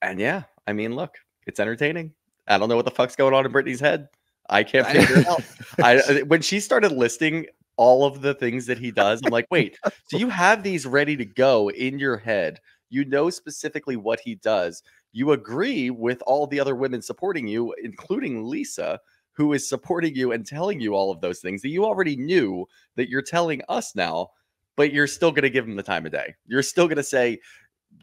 And yeah, I mean, look, it's entertaining. I don't know what the fuck's going on in Britani's head. I can't figure it out. When she started listing all of the things that he does, I'm like, wait, so you have these ready to go in your head. You know specifically what he does. You agree with all the other women supporting you, including Lisa, who is supporting you and telling you all of those things that you already knew that you're telling us now, but you're still going to give him the time of day. You're still going to say,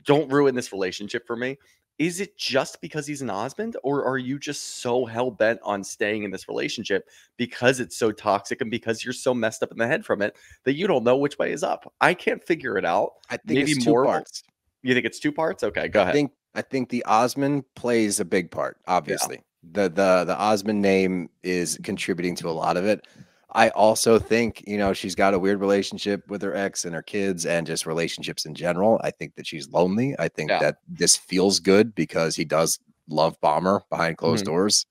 don't ruin this relationship for me. Is it just because he's an Osmond, or are you just so hell-bent on staying in this relationship because it's so toxic and because you're so messed up in the head from it that you don't know which way is up? I can't figure it out. I think maybe it's two parts. You think it's two parts? Okay, go ahead. I think the Osmond plays a big part, obviously. Yeah. The Osmond name is contributing to a lot of it. I also think, you know, she's got a weird relationship with her ex and her kids and just relationships in general. I think that she's lonely. I think that this feels good because he does love Bomber behind closed doors.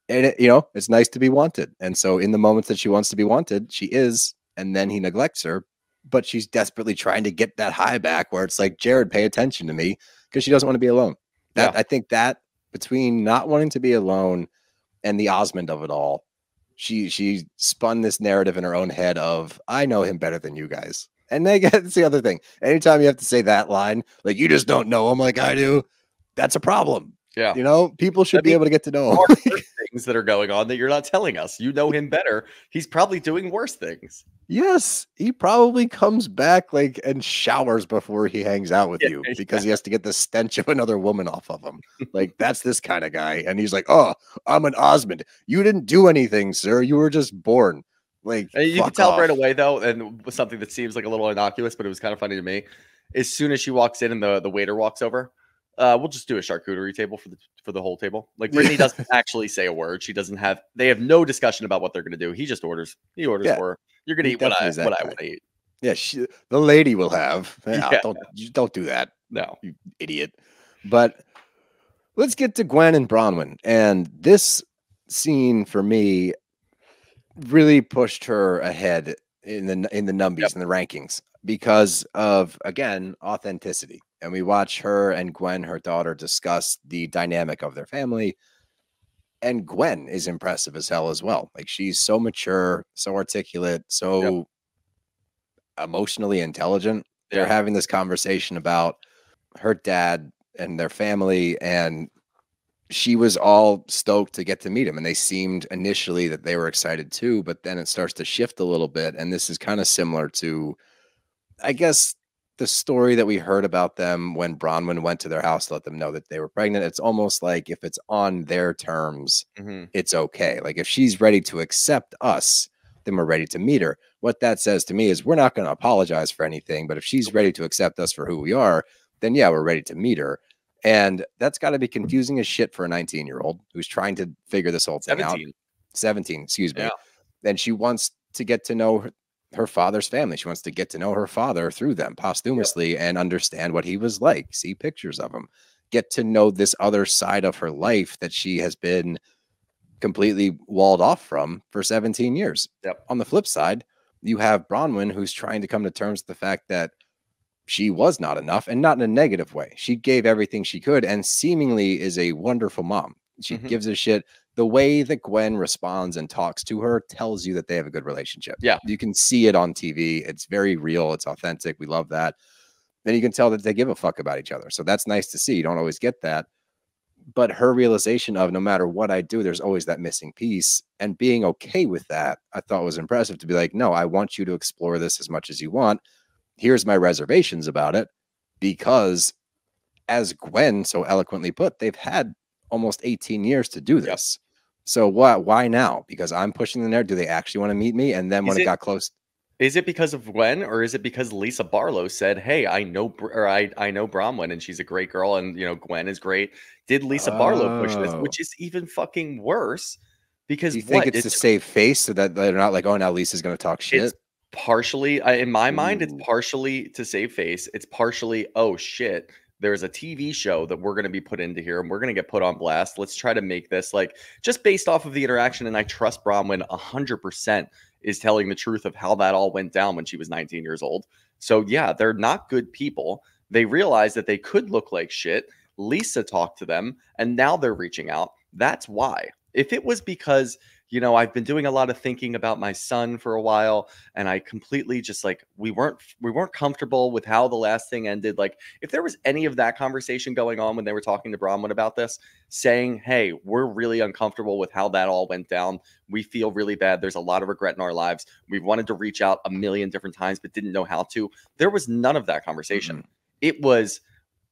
And, you know, it's nice to be wanted. And so in the moments that she wants to be wanted, she is. And then he neglects her. But she's desperately trying to get that high back where it's like, Jared, pay attention to me, because she doesn't want to be alone. I think that between not wanting to be alone and the Osmond of it all, she spun this narrative in her own head of, I know him better than you guys. And that's the other thing. Anytime you have to say that line, like, you just don't know him like I do, that's a problem. Yeah. You know, people should be able to get to know him. Things that are going on that you're not telling us. You know him better. He's probably doing worse things. Yes, he probably comes back like and showers before he hangs out with you because he has to get the stench of another woman off of him. Like, that's this kind of guy. And he's like, oh, I'm an Osmond. You didn't do anything, sir. You were just born. Like, you can tell right away, though, and something that seems like a little innocuous, but it was kind of funny to me. As soon as she walks in and the waiter walks over, We'll just do a charcuterie table for the whole table. Like Brittany doesn't actually say a word. They have no discussion about what they're gonna do. He just orders. He orders for her. You're gonna eat what I want to eat. Yeah, the lady will have. Yeah. Don't do that. No, you idiot. But let's get to Gwen and Bronwyn. And this scene for me really pushed her ahead in the numbies and the rankings because of, again, authenticity. And we watch her and Gwen, her daughter, discuss the dynamic of their family. And Gwen is impressive as hell as well. Like, she's so mature, so articulate, so emotionally intelligent. They're having this conversation about her dad and their family, and she was all stoked to get to meet him. And they seemed initially that they were excited too, but then it starts to shift a little bit. And this is kind of similar to, I guess, the story that we heard about them when Bronwyn went to their house to let them know that they were pregnant. It's almost like if it's on their terms, it's okay. Like if she's ready to accept us, then we're ready to meet her. What that says to me is we're not going to apologize for anything, but if she's ready to accept us for who we are, then yeah, we're ready to meet her. And that's got to be confusing as shit for a 19-year-old who's trying to figure this whole thing out. 17, excuse me. And she wants to get to know her father's family. She wants to get to know her father through them posthumously and understand what he was like, see pictures of him, get to know this other side of her life that she has been completely walled off from for 17 years. On the flip side, you have Bronwyn, who's trying to come to terms with the fact that she was not enough, and not in a negative way. She gave everything she could and seemingly is a wonderful mom. She gives a shit. The way that Gwen responds and talks to her tells you that they have a good relationship. Yeah. You can see it on TV. It's very real. It's authentic. We love that. And you can tell that they give a fuck about each other. So that's nice to see. You don't always get that. But her realization of no matter what I do, there's always that missing piece, and being okay with that, I thought was impressive to be like, no, I want you to explore this as much as you want. Here's my reservations about it, because as Gwen so eloquently put, they've had almost 18 years to do this. So why now? Because I'm pushing them there. Do they actually want to meet me? And then when it got close, is it because of Gwen, or is it because Lisa Barlow said, hey, I know Bronwyn and she's a great girl, and Gwen is great. Did Lisa Barlow push this, which is even fucking worse? Because you think it's to save face so that they're not like, oh, now Lisa's going to talk shit. It's partially, in my mind, it's partially to save face. It's partially, oh shit, there's a TV show that we're going to be put into here and we're going to get put on blast. Let's try to make this like just based off of the interaction. And I trust Bronwyn 100% is telling the truth of how that all went down when she was 19 years old. So yeah, they're not good people. They realized that they could look like shit. Lisa talked to them and now they're reaching out. That's why. If it was because, I've been doing a lot of thinking about my son for a while, and I completely just like, we weren't comfortable with how the last thing ended. Like if there was any of that conversation going on when they were talking to Bronwyn about this, saying, hey, we're really uncomfortable with how that all went down. We feel really bad. There's a lot of regret in our lives. We've wanted to reach out a million different times, but didn't know how to. There was none of that conversation. It was,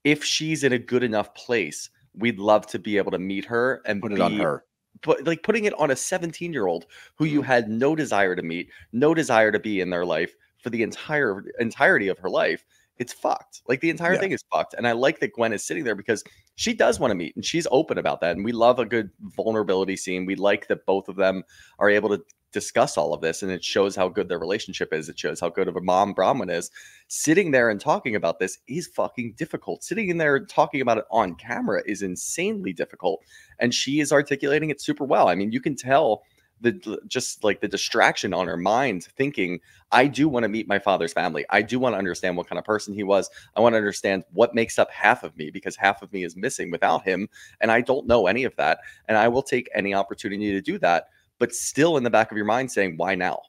if she's in a good enough place, we'd love to be able to meet her and put it on her. But like putting it on a 17-year-old who you had no desire to meet, no desire to be in their life for the entirety of her life, it's fucked. Like the entire thing is fucked. And I like that Gwen is sitting there because she does want to meet and she's open about that. And we love a good vulnerability scene. We like that both of them are able to discuss all of this, and it shows how good their relationship is. It shows how good of a mom Bronwyn is. Sitting there and talking about this is fucking difficult. Sitting in there and talking about it on camera is insanely difficult, and she is articulating it super well. I mean, you can tell the distraction on her mind, thinking, I do want to meet my father's family. I do want to understand what kind of person he was. I want to understand what makes up half of me, because half of me is missing without him, and I don't know any of that, and I will take any opportunity to do that. But still in the back of your mind saying, why now?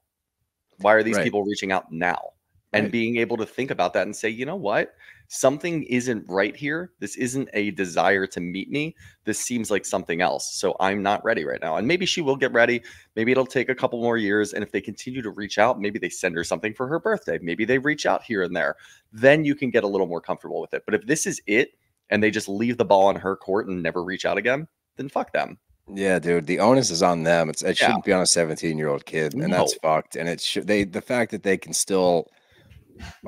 Why are these people reaching out now? And being able to think about that and say, you know what? Something isn't right here. This isn't a desire to meet me. This seems like something else. So I'm not ready right now. And maybe she will get ready. Maybe it'll take a couple more years. And if they continue to reach out, maybe they send her something for her birthday. Maybe they reach out here and there. Then you can get a little more comfortable with it. But if this is it, and they just leave the ball on her court and never reach out again, then fuck them. Yeah, dude, the onus is on them. It shouldn't be on a 17-year-old kid, and that's fucked. And the fact that they can still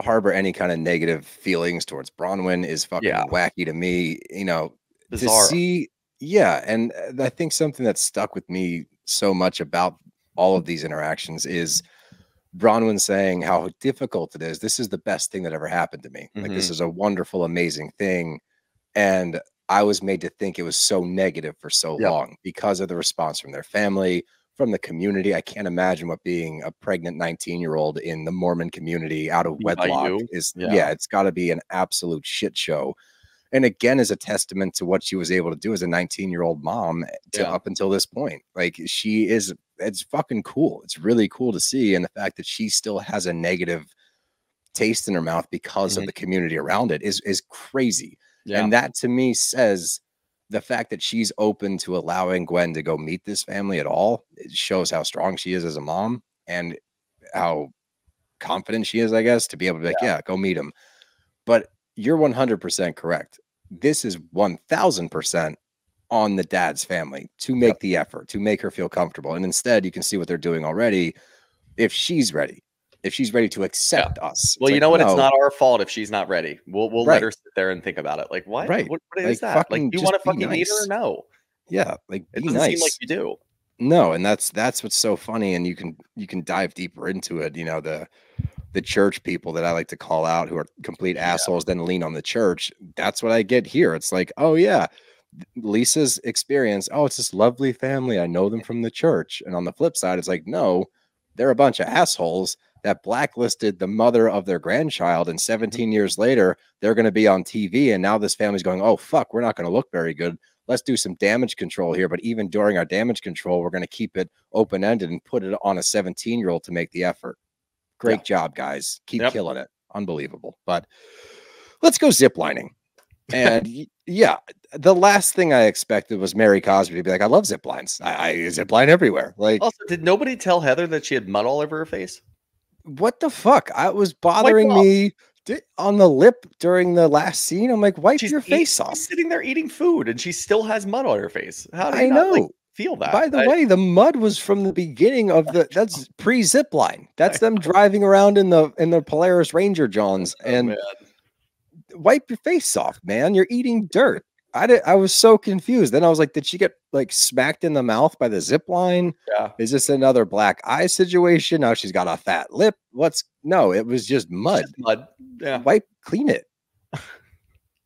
harbor any kind of negative feelings towards Bronwyn is fucking wacky to me. You know, bizarre. To see, and I think something that stuck with me so much about all of these interactions is Bronwyn saying how difficult it is. This is the best thing that ever happened to me. Like, this is a wonderful, amazing thing. And I was made to think it was so negative for so long because of the response from their family, from the community. I can't imagine what being a pregnant 19-year-old in the Mormon community out of wedlock is. Yeah, it's got to be an absolute shit show. And again, is a testament to what she was able to do as a 19-year-old mom to up until this point. Like, she is, it's fucking cool. It's really cool to see. And the fact that she still has a negative taste in her mouth because of the community around it is crazy. And that to me says the fact that she's open to allowing Gwen to go meet this family at all. It shows how strong she is as a mom and how confident she is, I guess, to be able to be like, yeah, go meet him. But you're 100% correct. This is 1000% on the dad's family to make the effort, to make her feel comfortable. And instead, you can see what they're doing already. If she's ready to accept us. Well, you know what? It's not our fault if she's not ready. We'll let her sit there and think about it. Like, what? Right. What is that? Like, do you want to fucking meet her or no? Yeah. Like, it doesn't seem like you do. No. And that's what's so funny. And you can dive deeper into it. You know, the church people that I like to call out who are complete assholes, then lean on the church. That's what I get here. It's like, oh yeah, Lisa's experience. Oh, it's this lovely family. I know them from the church. And on the flip side, it's like, no, they're a bunch of assholes that blacklisted the mother of their grandchild. And 17 years later, they're going to be on TV. And now this family's going, oh, fuck, we're not going to look very good. Let's do some damage control here. But even during our damage control, we're going to keep it open-ended and put it on a 17-year-old to make the effort. Great job, guys. Keep killing it. Unbelievable. But let's go ziplining. And the last thing I expected was Mary Cosby to be like, I love zip lines. I zip line everywhere. Like, also, did nobody tell Heather that she had mud all over her face? What the fuck? I was bothering me on the lip during the last scene. I'm like, wipe your face off. She's sitting there eating food and she still has mud on her face. How do you not, like, feel that? By the way, the mud was from the beginning of that's pre-zip line. That's them driving around in the Polaris Ranger Johns. And wipe your face off, man. You're eating dirt. I was so confused. Then I was like, did she get like smacked in the mouth by the zip line? Yeah. Is this another black eye situation? Now she's got a fat lip. No, it was just mud. Mud. Yeah. Clean it.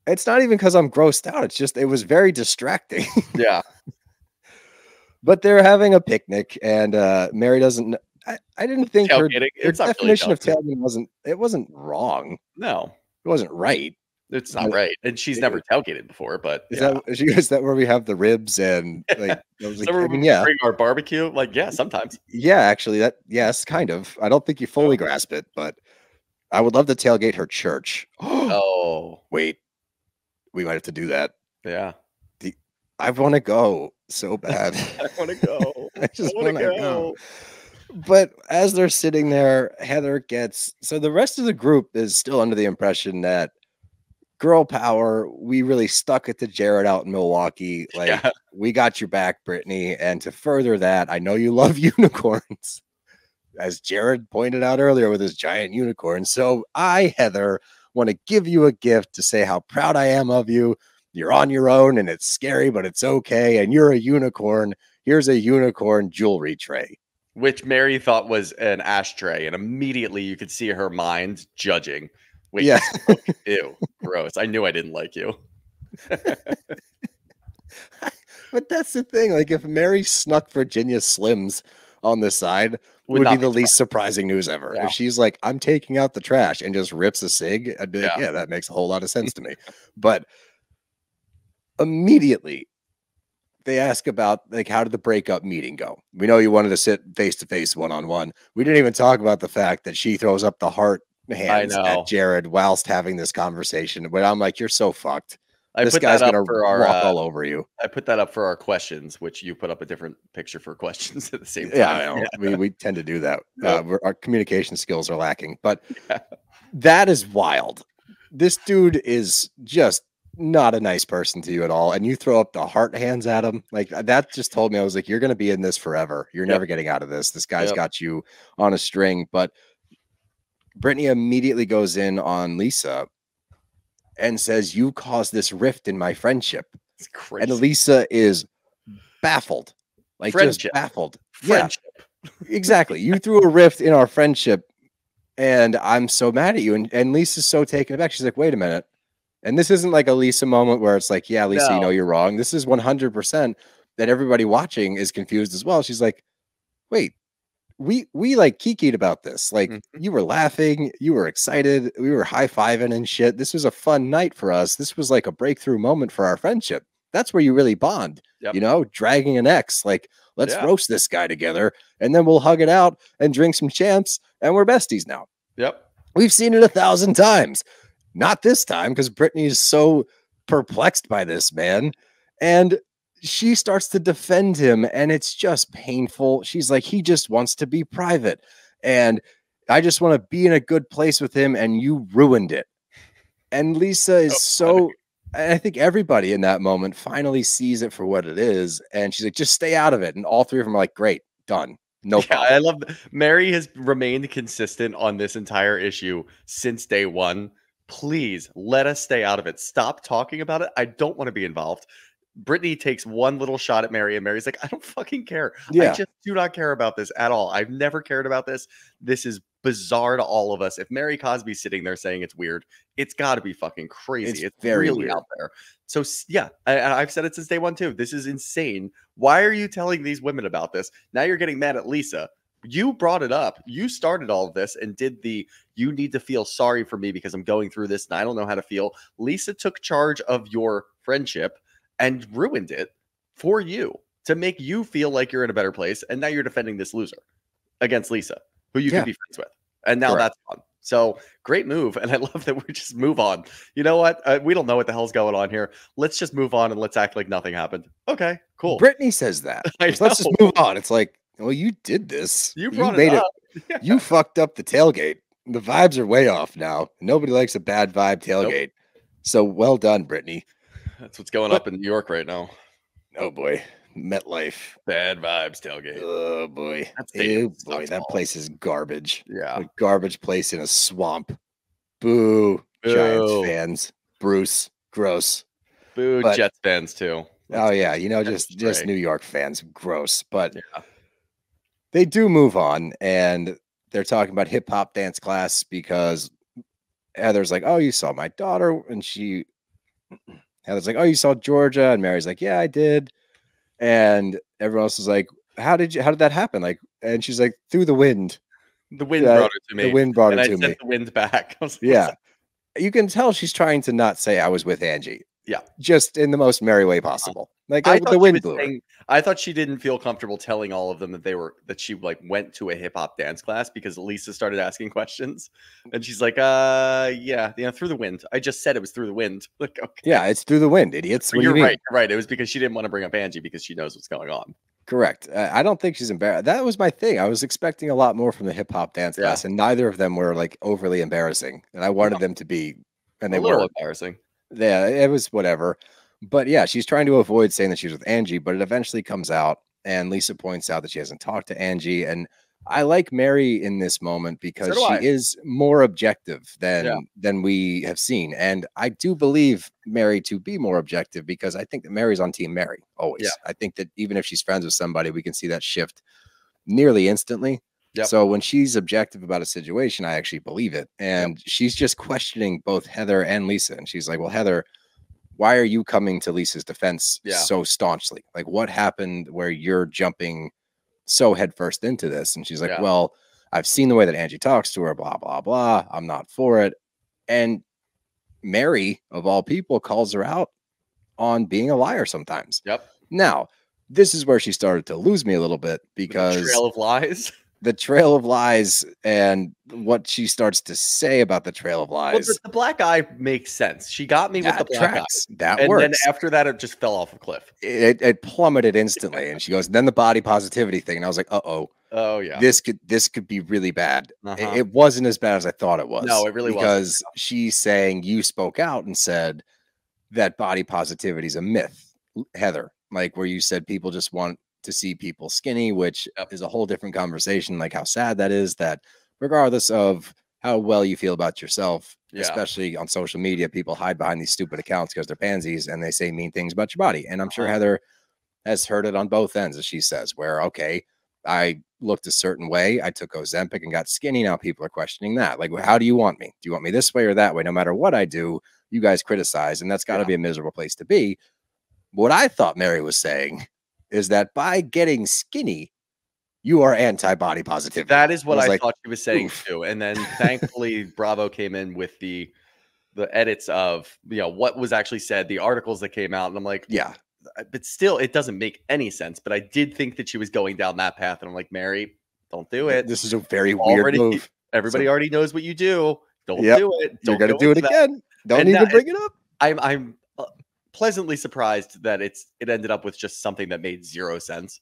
It's not even because I'm grossed out. It's just, it was very distracting. Yeah. But they're having a picnic and Mary doesn't, I didn't think her definition of tailgating wasn't wrong. No. It wasn't right. It's not right. And she's never tailgated before, but is that where we have the ribs and like, bring our barbecue? Like, yeah, sometimes. Yeah, actually yes, kind of. I don't think you fully grasp it, but I would love to tailgate her church. Oh, wait. We might have to do that. Yeah. I want to go so bad. I want to go. I just want to go. But as they're sitting there, Heather so the rest of the group is still under the impression that girl power, we really stuck it to Jared out in Milwaukee. Like, we got your back, Britani. And to further that, I know you love unicorns, as Jared pointed out earlier with his giant unicorn. So I, Heather, want to give you a gift to say how proud I am of you. You're on your own and it's scary, but it's okay. And you're a unicorn. Here's a unicorn jewelry tray. Which Mary thought was an ashtray. And immediately you could see her mind judging. Wait, yeah. Ew, gross. I knew I didn't like you. But that's the thing. Like, if Mary snuck Virginia Slims on the side, would be the least surprising news ever. Yeah. If she's like, I'm taking out the trash and just rips a cig, I'd be like, yeah, that makes a whole lot of sense to me. But immediately they ask about, like, how did the breakup meeting go? We know you wanted to sit face-to-face one-on-one. We didn't even talk about the fact that she throws up the heart hands at Jared whilst having this conversation. But I'm like, you're so fucked. This guy's gonna walk all over you. I put that up for our questions, which you put up a different picture for questions at the same time. Yeah, I know. Yeah. We tend to do that. Our communication skills are lacking, but that is wild. This dude is just not a nice person to you at all. And you throw up the heart hands at him. Like, that just told me, I was like, you're going to be in this forever. You're never getting out of this. This guy's got you on a string. But Brittany immediately goes in on Lisa and says, "You caused this rift in my friendship." It's crazy. And Lisa is baffled, like just baffled. Friendship. Yeah, exactly. You threw a rift in our friendship, and I'm so mad at you. And Lisa's so taken aback. She's like, "Wait a minute." And this isn't like a Lisa moment where it's like, "Yeah, Lisa, you know you're wrong." This is 100% that everybody watching is confused as well. She's like, "Wait, we like kikied about this. Like you were laughing, you were excited, we were high-fiving and shit. This was a fun night for us. This was like a breakthrough moment for our friendship. That's where you really bond, you know, dragging an ex. Like, let's roast this guy together, and then we'll hug it out and drink some champs, and we're besties now." Yep. We've seen it 1,000 times. Not this time, because Brittany is so perplexed by this man. And she starts to defend him, and it's just painful. She's like, he just wants to be private, and I just want to be in a good place with him, and you ruined it. And Lisa is so I think everybody in that moment finally sees it for what it is, and she's like, just stay out of it. And all three of them are like, great, done. No problem. I love Mary has remained consistent on this entire issue since day one. Please let us stay out of it. Stop talking about it. I don't want to be involved. Brittany takes one little shot at Mary, and Mary's like, I don't fucking care. I just do not care about this at all. I've never cared about this. This is bizarre to all of us. If Mary Cosby's sitting there saying it's weird, it's got to be fucking crazy. It's very really weird out there. So yeah, I've said it since day one too. This is insane. Why are you telling these women about this? Now you're getting mad at Lisa. You brought it up. You started all of this and did you need to feel sorry for me because I'm going through this and I don't know how to feel. Lisa took charge of your friendship and ruined it for you to make you feel like you're in a better place. And now you're defending this loser against Lisa, who you can be friends with. And now that's fun. So great move. And I love that we just move on. You know what? We don't know what the hell's going on here. Let's just move on and let's act like nothing happened. Okay, cool. Brittany says that. Let's just move on. It's like, well, you did this. You brought it up. Yeah. You fucked up the tailgate. The vibes are way off now. Nobody likes a bad vibe tailgate. So well done, Brittany. That's what's going up in New York right now. Oh boy, MetLife, bad vibes tailgate. Oh boy, that place is garbage. Yeah, a garbage place in a swamp. Boo, Giants fans. Bruce, gross. Boo, Jets fans too. Oh yeah, you know, just New York fans, gross. But they do move on, and they're talking about hip hop dance class because Heather's like, "Oh, you saw my daughter," and Heather's like, "Oh, you saw Georgia," and Mary's like, "Yeah, I did." And everyone else is like, how did that happen? Like, and she's like, "Through the wind." The wind brought it to me. The wind brought it to me. The wind back. Yeah. You can tell she's trying to not say I was with Angie. Yeah. Just in the most merry way possible. Like the wind blew. I thought she didn't feel comfortable telling all of them that she like went to a hip hop dance class because Lisa started asking questions. And she's like, yeah, through the wind. I just said it was through the wind. Like, okay. Yeah, it's through the wind, idiots. You're right. You're right. It was because she didn't want to bring up Angie because she knows what's going on. Correct. I don't think she's embarrassed. That was my thing. I was expecting a lot more from the hip hop dance class, and neither of them were like overly embarrassing. And I wanted them to be, and they were embarrassing. Yeah, it was whatever. But yeah, she's trying to avoid saying that she was with Angie, but it eventually comes out, and Lisa points out that she hasn't talked to Angie. And I like Mary in this moment because she is more objective than we have seen. And I do believe Mary to be more objective because I think that Mary's on team Mary always. Yeah. I think that even if she's friends with somebody, we can see that shift nearly instantly. Yep. So when she's objective about a situation, I actually believe it. And she's just questioning both Heather and Lisa. And she's like, well, Heather, why are you coming to Lisa's defense so staunchly? Like, what happened where you're jumping so headfirst into this? And she's like, well, I've seen the way that Angie talks to her, blah, blah, blah. I'm not for it. And Mary, of all people, calls her out on being a liar sometimes. Yep. Now, this is where she started to lose me a little bit because the trail of lies. The trail of lies and what she starts to say about the trail of lies. Well, the black eye makes sense. She got me with the black eye. That works. And then after that, it just fell off a cliff. It plummeted instantly. And she goes, then the body positivity thing. And I was like, uh-oh. Oh, yeah. This could be really bad. It wasn't as bad as I thought it was. No, it really wasn't. Because she's saying you spoke out and said that body positivity is a myth, Heather. Like where you said people just want to see people skinny, which is a whole different conversation, like how sad that is, that regardless of how well you feel about yourself, Yeah. especially on social media. People hide behind these stupid accounts because they're pansies and they say mean things about your body. And I'm sure Heather has heard it on both ends, as she says, where, okay, I looked a certain way. I took Ozempic and got skinny. Now people are questioning that. Like, how do you want me? Do you want me this way or that way? No matter what I do, you guys criticize, and that's got to be a miserable place to be. What I thought Mary was saying is that by getting skinny, you are anti-body positivity. That is what I like, thought she was saying too. And then thankfully Bravo came in with the edits of, you know, what was actually said, the articles that came out. And I'm like, yeah, but still it doesn't make any sense. But I did think that she was going down that path. And I'm like, Mary, don't do it. This is a very weird move. Everybody already knows what you do. Don't do it. You're going to do it again. Don't even bring it up. I'm pleasantly surprised that it ended up with just something that made zero sense.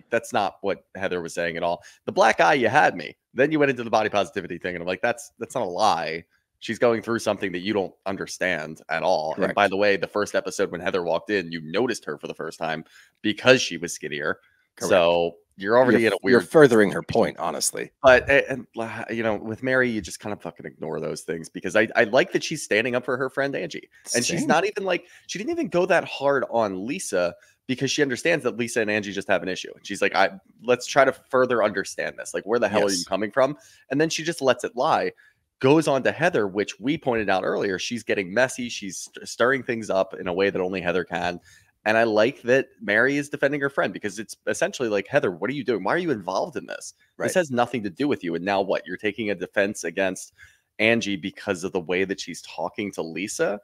That's not what Heather was saying at all. The black eye, you had me. Then you went into the body positivity thing, and I'm like, that's not a lie. She's going through something that you don't understand at all. Correct. And by the way, the first episode when Heather walked in, you noticed her for the first time because she was skinnier. Correct. So you're already in a weird. You're furthering her point, honestly. But you know, with Mary, you just kind of fucking ignore those things because I like that she's standing up for her friend Angie, and she's not even like she didn't even go that hard on Lisa because she understands that Lisa and Angie just have an issue. And she's like, let's try to further understand this. Like, where the hell are you coming from? And then she just lets it lie. Goes on to Heather, which we pointed out earlier. She's getting messy. She's stirring things up in a way that only Heather can. And I like that Mary is defending her friend because it's essentially like, Heather, what are you doing? Why are you involved in this? This has nothing to do with you. And now what? You're taking a defense against Angie because of the way that she's talking to Lisa?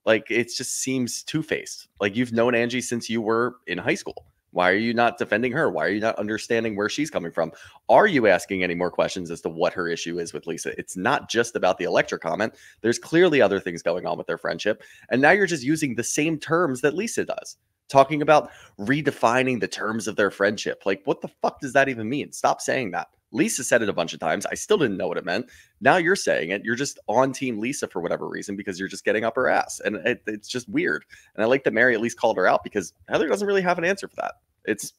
Like, it just seems two-faced. Like, you've known Angie since you were in high school. Why are you not defending her? Why are you not understanding where she's coming from? Are you asking any more questions as to what her issue is with Lisa? It's not just about the Electra comment. There's clearly other things going on with their friendship. And now you're just using the same terms that Lisa does, talking about redefining the terms of their friendship. Like, what the fuck does that even mean? Stop saying that. Lisa said it a bunch of times. I still didn't know what it meant. Now you're saying it. You're just on team Lisa for whatever reason because you're just getting up her ass. And it's just weird. And I like that Mary at least called her out because Heather doesn't really have an answer for that. It's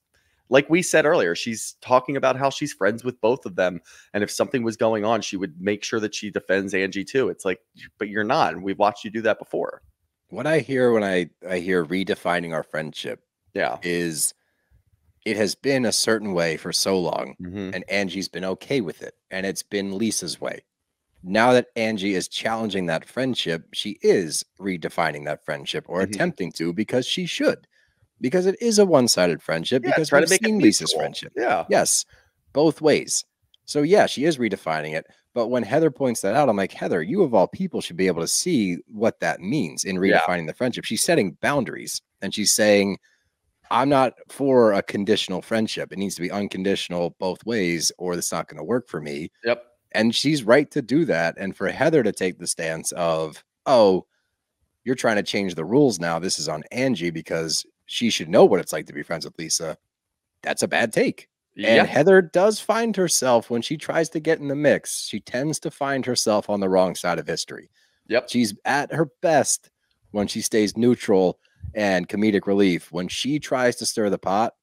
like we said earlier, she's talking about how she's friends with both of them. And if something was going on, she would make sure that she defends Angie too. It's like, but you're not. And we've watched you do that before. What I hear when I hear redefining our friendship is it has been a certain way for so long, and Angie's been okay with it, and it's been Lisa's way. Now that Angie is challenging that friendship, she is redefining that friendship or attempting to because she should. Because it is a one-sided friendship because we've seen Lisa's friendship. Yeah. Yes, both ways. So, yeah, she is redefining it. But when Heather points that out, I'm like, Heather, you of all people should be able to see what that means in redefining the friendship. She's setting boundaries, and she's saying, I'm not for a conditional friendship. It needs to be unconditional both ways, or it's not going to work for me. Yep. And she's right to do that. And for Heather to take the stance of, oh, you're trying to change the rules now. This is on Angie because she should know what it's like to be friends with Lisa. That's a bad take. And Heather does find herself when she tries to get in the mix. She tends to find herself on the wrong side of history. Yep. She's at her best when she stays neutral and comedic relief. When she tries to stir the pot,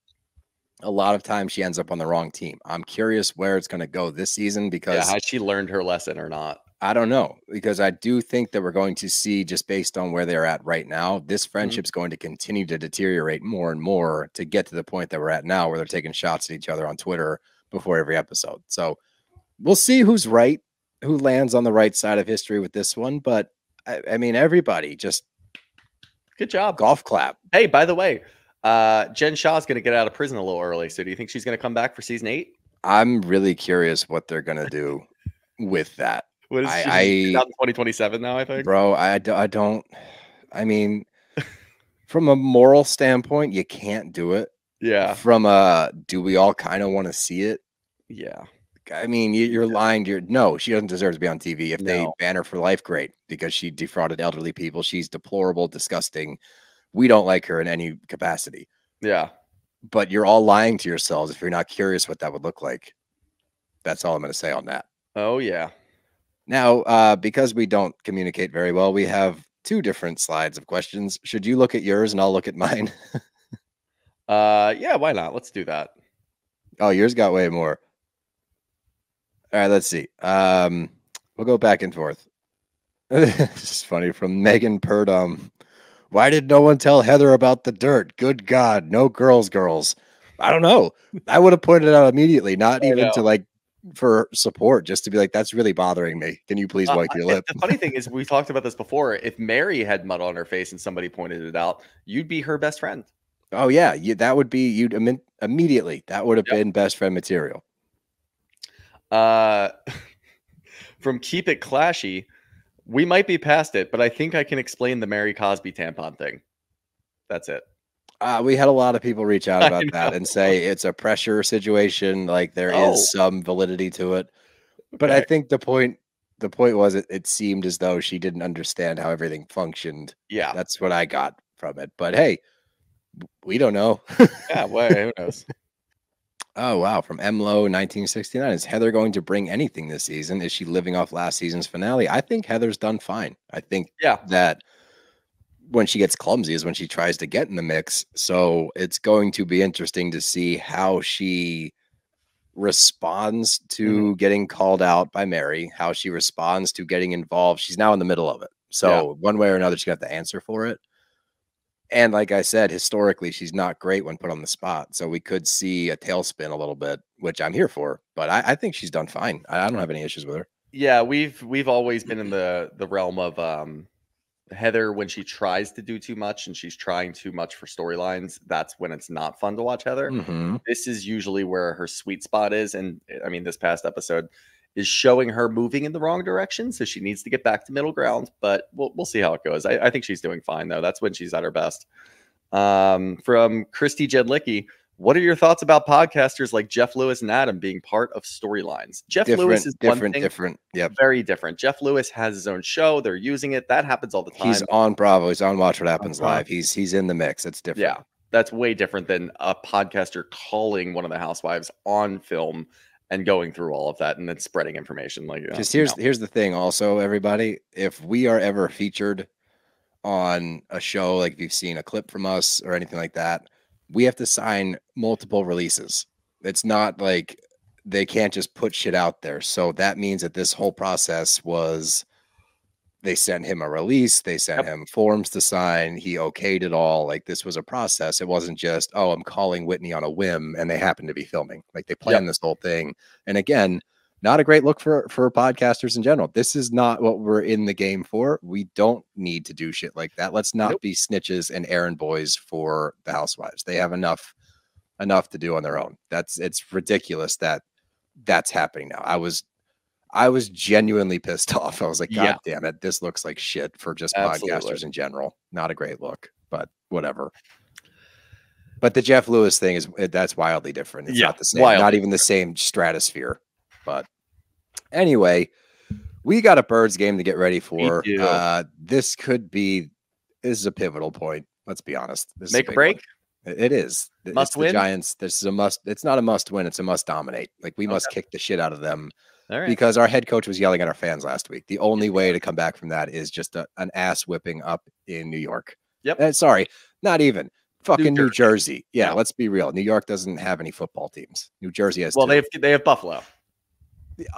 a lot of times she ends up on the wrong team. I'm curious where it's going to go this season because has she learned her lesson or not? I don't know, because I do think that we're going to see, just based on where they're at right now, this friendship's going to continue to deteriorate more and more to get to the point that we're at now where they're taking shots at each other on Twitter before every episode. So we'll see who's right, who lands on the right side of history with this one. But I mean, everybody just good job. Golf clap. Hey, by the way, Jen Shah's going to get out of prison a little early. So do you think she's going to come back for season 8? I'm really curious what they're going to do with that. What is she out in 2027 now, I think? Bro, I mean, from a moral standpoint, you can't do it. Yeah. From a, do we all kind of want to see it? Yeah. I mean, you're lying. No, she doesn't deserve to be on TV. If they ban her for life, great, because she defrauded elderly people. She's deplorable, disgusting. We don't like her in any capacity. Yeah. But you're all lying to yourselves if you're not curious what that would look like. That's all I'm going to say on that. Oh, yeah. Now, because we don't communicate very well, we have 2 different slides of questions. Should you look at yours and I'll look at mine? Yeah, why not? Let's do that. Oh, yours got way more. All right, let's see. We'll go back and forth. This is funny from Megan Purdom. Why did no one tell Heather about the dirt? Good God, no girls. I don't know. I would have pointed it out immediately, not even to like for support, just to be like, that's really bothering me. Can you please wipe your lip? The funny thing is, we talked about this before. If Mary had mud on her face and somebody pointed it out, you'd be her best friend. Oh yeah, that would be immediately. That would have been best friend material. From Keep It Clashy, we might be past it, but I think I can explain the Mary Cosby tampon thing. That's it. We had a lot of people reach out about that and say it's a pressure situation. Like there is some validity to it, but I think the point was it seemed as though she didn't understand how everything functioned. Yeah, that's what I got from it. But hey, we don't know. Yeah, well, who knows? Oh, wow. From MLO 1969. Is Heather going to bring anything this season? Is she living off last season's finale? I think Heather's done fine. I think that when she gets clumsy is when she tries to get in the mix. So it's going to be interesting to see how she responds to getting called out by Mary, how she responds to getting involved. She's now in the middle of it. So one way or another, she's going to have to answer for it. And like I said, historically, she's not great when put on the spot. So we could see a tailspin a little bit, which I'm here for. But I think she's done fine. I don't have any issues with her. Yeah, we've always been in the realm of Heather when she tries to do too much and she's trying too much for storylines. That's when it's not fun to watch Heather. This is usually where her sweet spot is. And I mean, this past episode is showing her moving in the wrong direction. So she needs to get back to middle ground, but we'll see how it goes. I think she's doing fine though. That's when she's at her best. From Christy Jedlicki, what are your thoughts about podcasters like Jeff Lewis and Adam being part of storylines? Jeff Lewis is different. Yeah, very different. Jeff Lewis has his own show. They're using it. That happens all the time. He's on Bravo. He's on Watch What Happens Live. He's in the mix. It's different. Yeah, that's way different than a podcaster calling one of the housewives on film and going through all of that and then spreading information. Like, just here's the thing. Also, everybody, if we are ever featured on a show, like if you've seen a clip from us or anything like that, we have to sign multiple releases. It's not like they can't just put shit out there. So that means that this whole process was they sent him a release, they sent him forms to sign, he okayed it all. Like this was a process. It wasn't just, oh, I'm calling Whitney on a whim and they happen to be filming. Like they planned this whole thing. And again, not a great look for podcasters in general. This is not what we're in the game for. We don't need to do shit like that. Let's not be snitches and errand boys for the housewives. They have enough to do on their own. It's ridiculous that that's happening now. I was genuinely pissed off. I was like, God damn it. This looks like shit for just podcasters in general. Not a great look, but whatever. But the Jeff Lewis thing that's wildly different. It's not the same, not even the same stratosphere. But anyway, we got a Birds game to get ready for. This is a pivotal point. Let's be honest. This make a break. It is. Must win. The Giants. This is a must. It's not a must win. It's a must dominate. Like we must kick the shit out of them. Because our head coach was yelling at our fans last week. The only way to come back from that is just an ass whipping up in New York. Sorry, not even fucking New Jersey. Yeah, let's be real. New York doesn't have any football teams. New Jersey has. Well, they have Buffalo.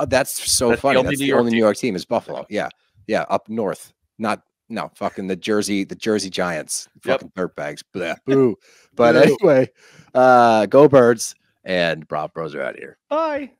That's so funny. That's the only New York team is Buffalo. Yeah, up north. Fucking the Jersey Giants. Fucking dirtbags. Boo. But anyway, go Birds, and Rob Bros are out of here. Bye.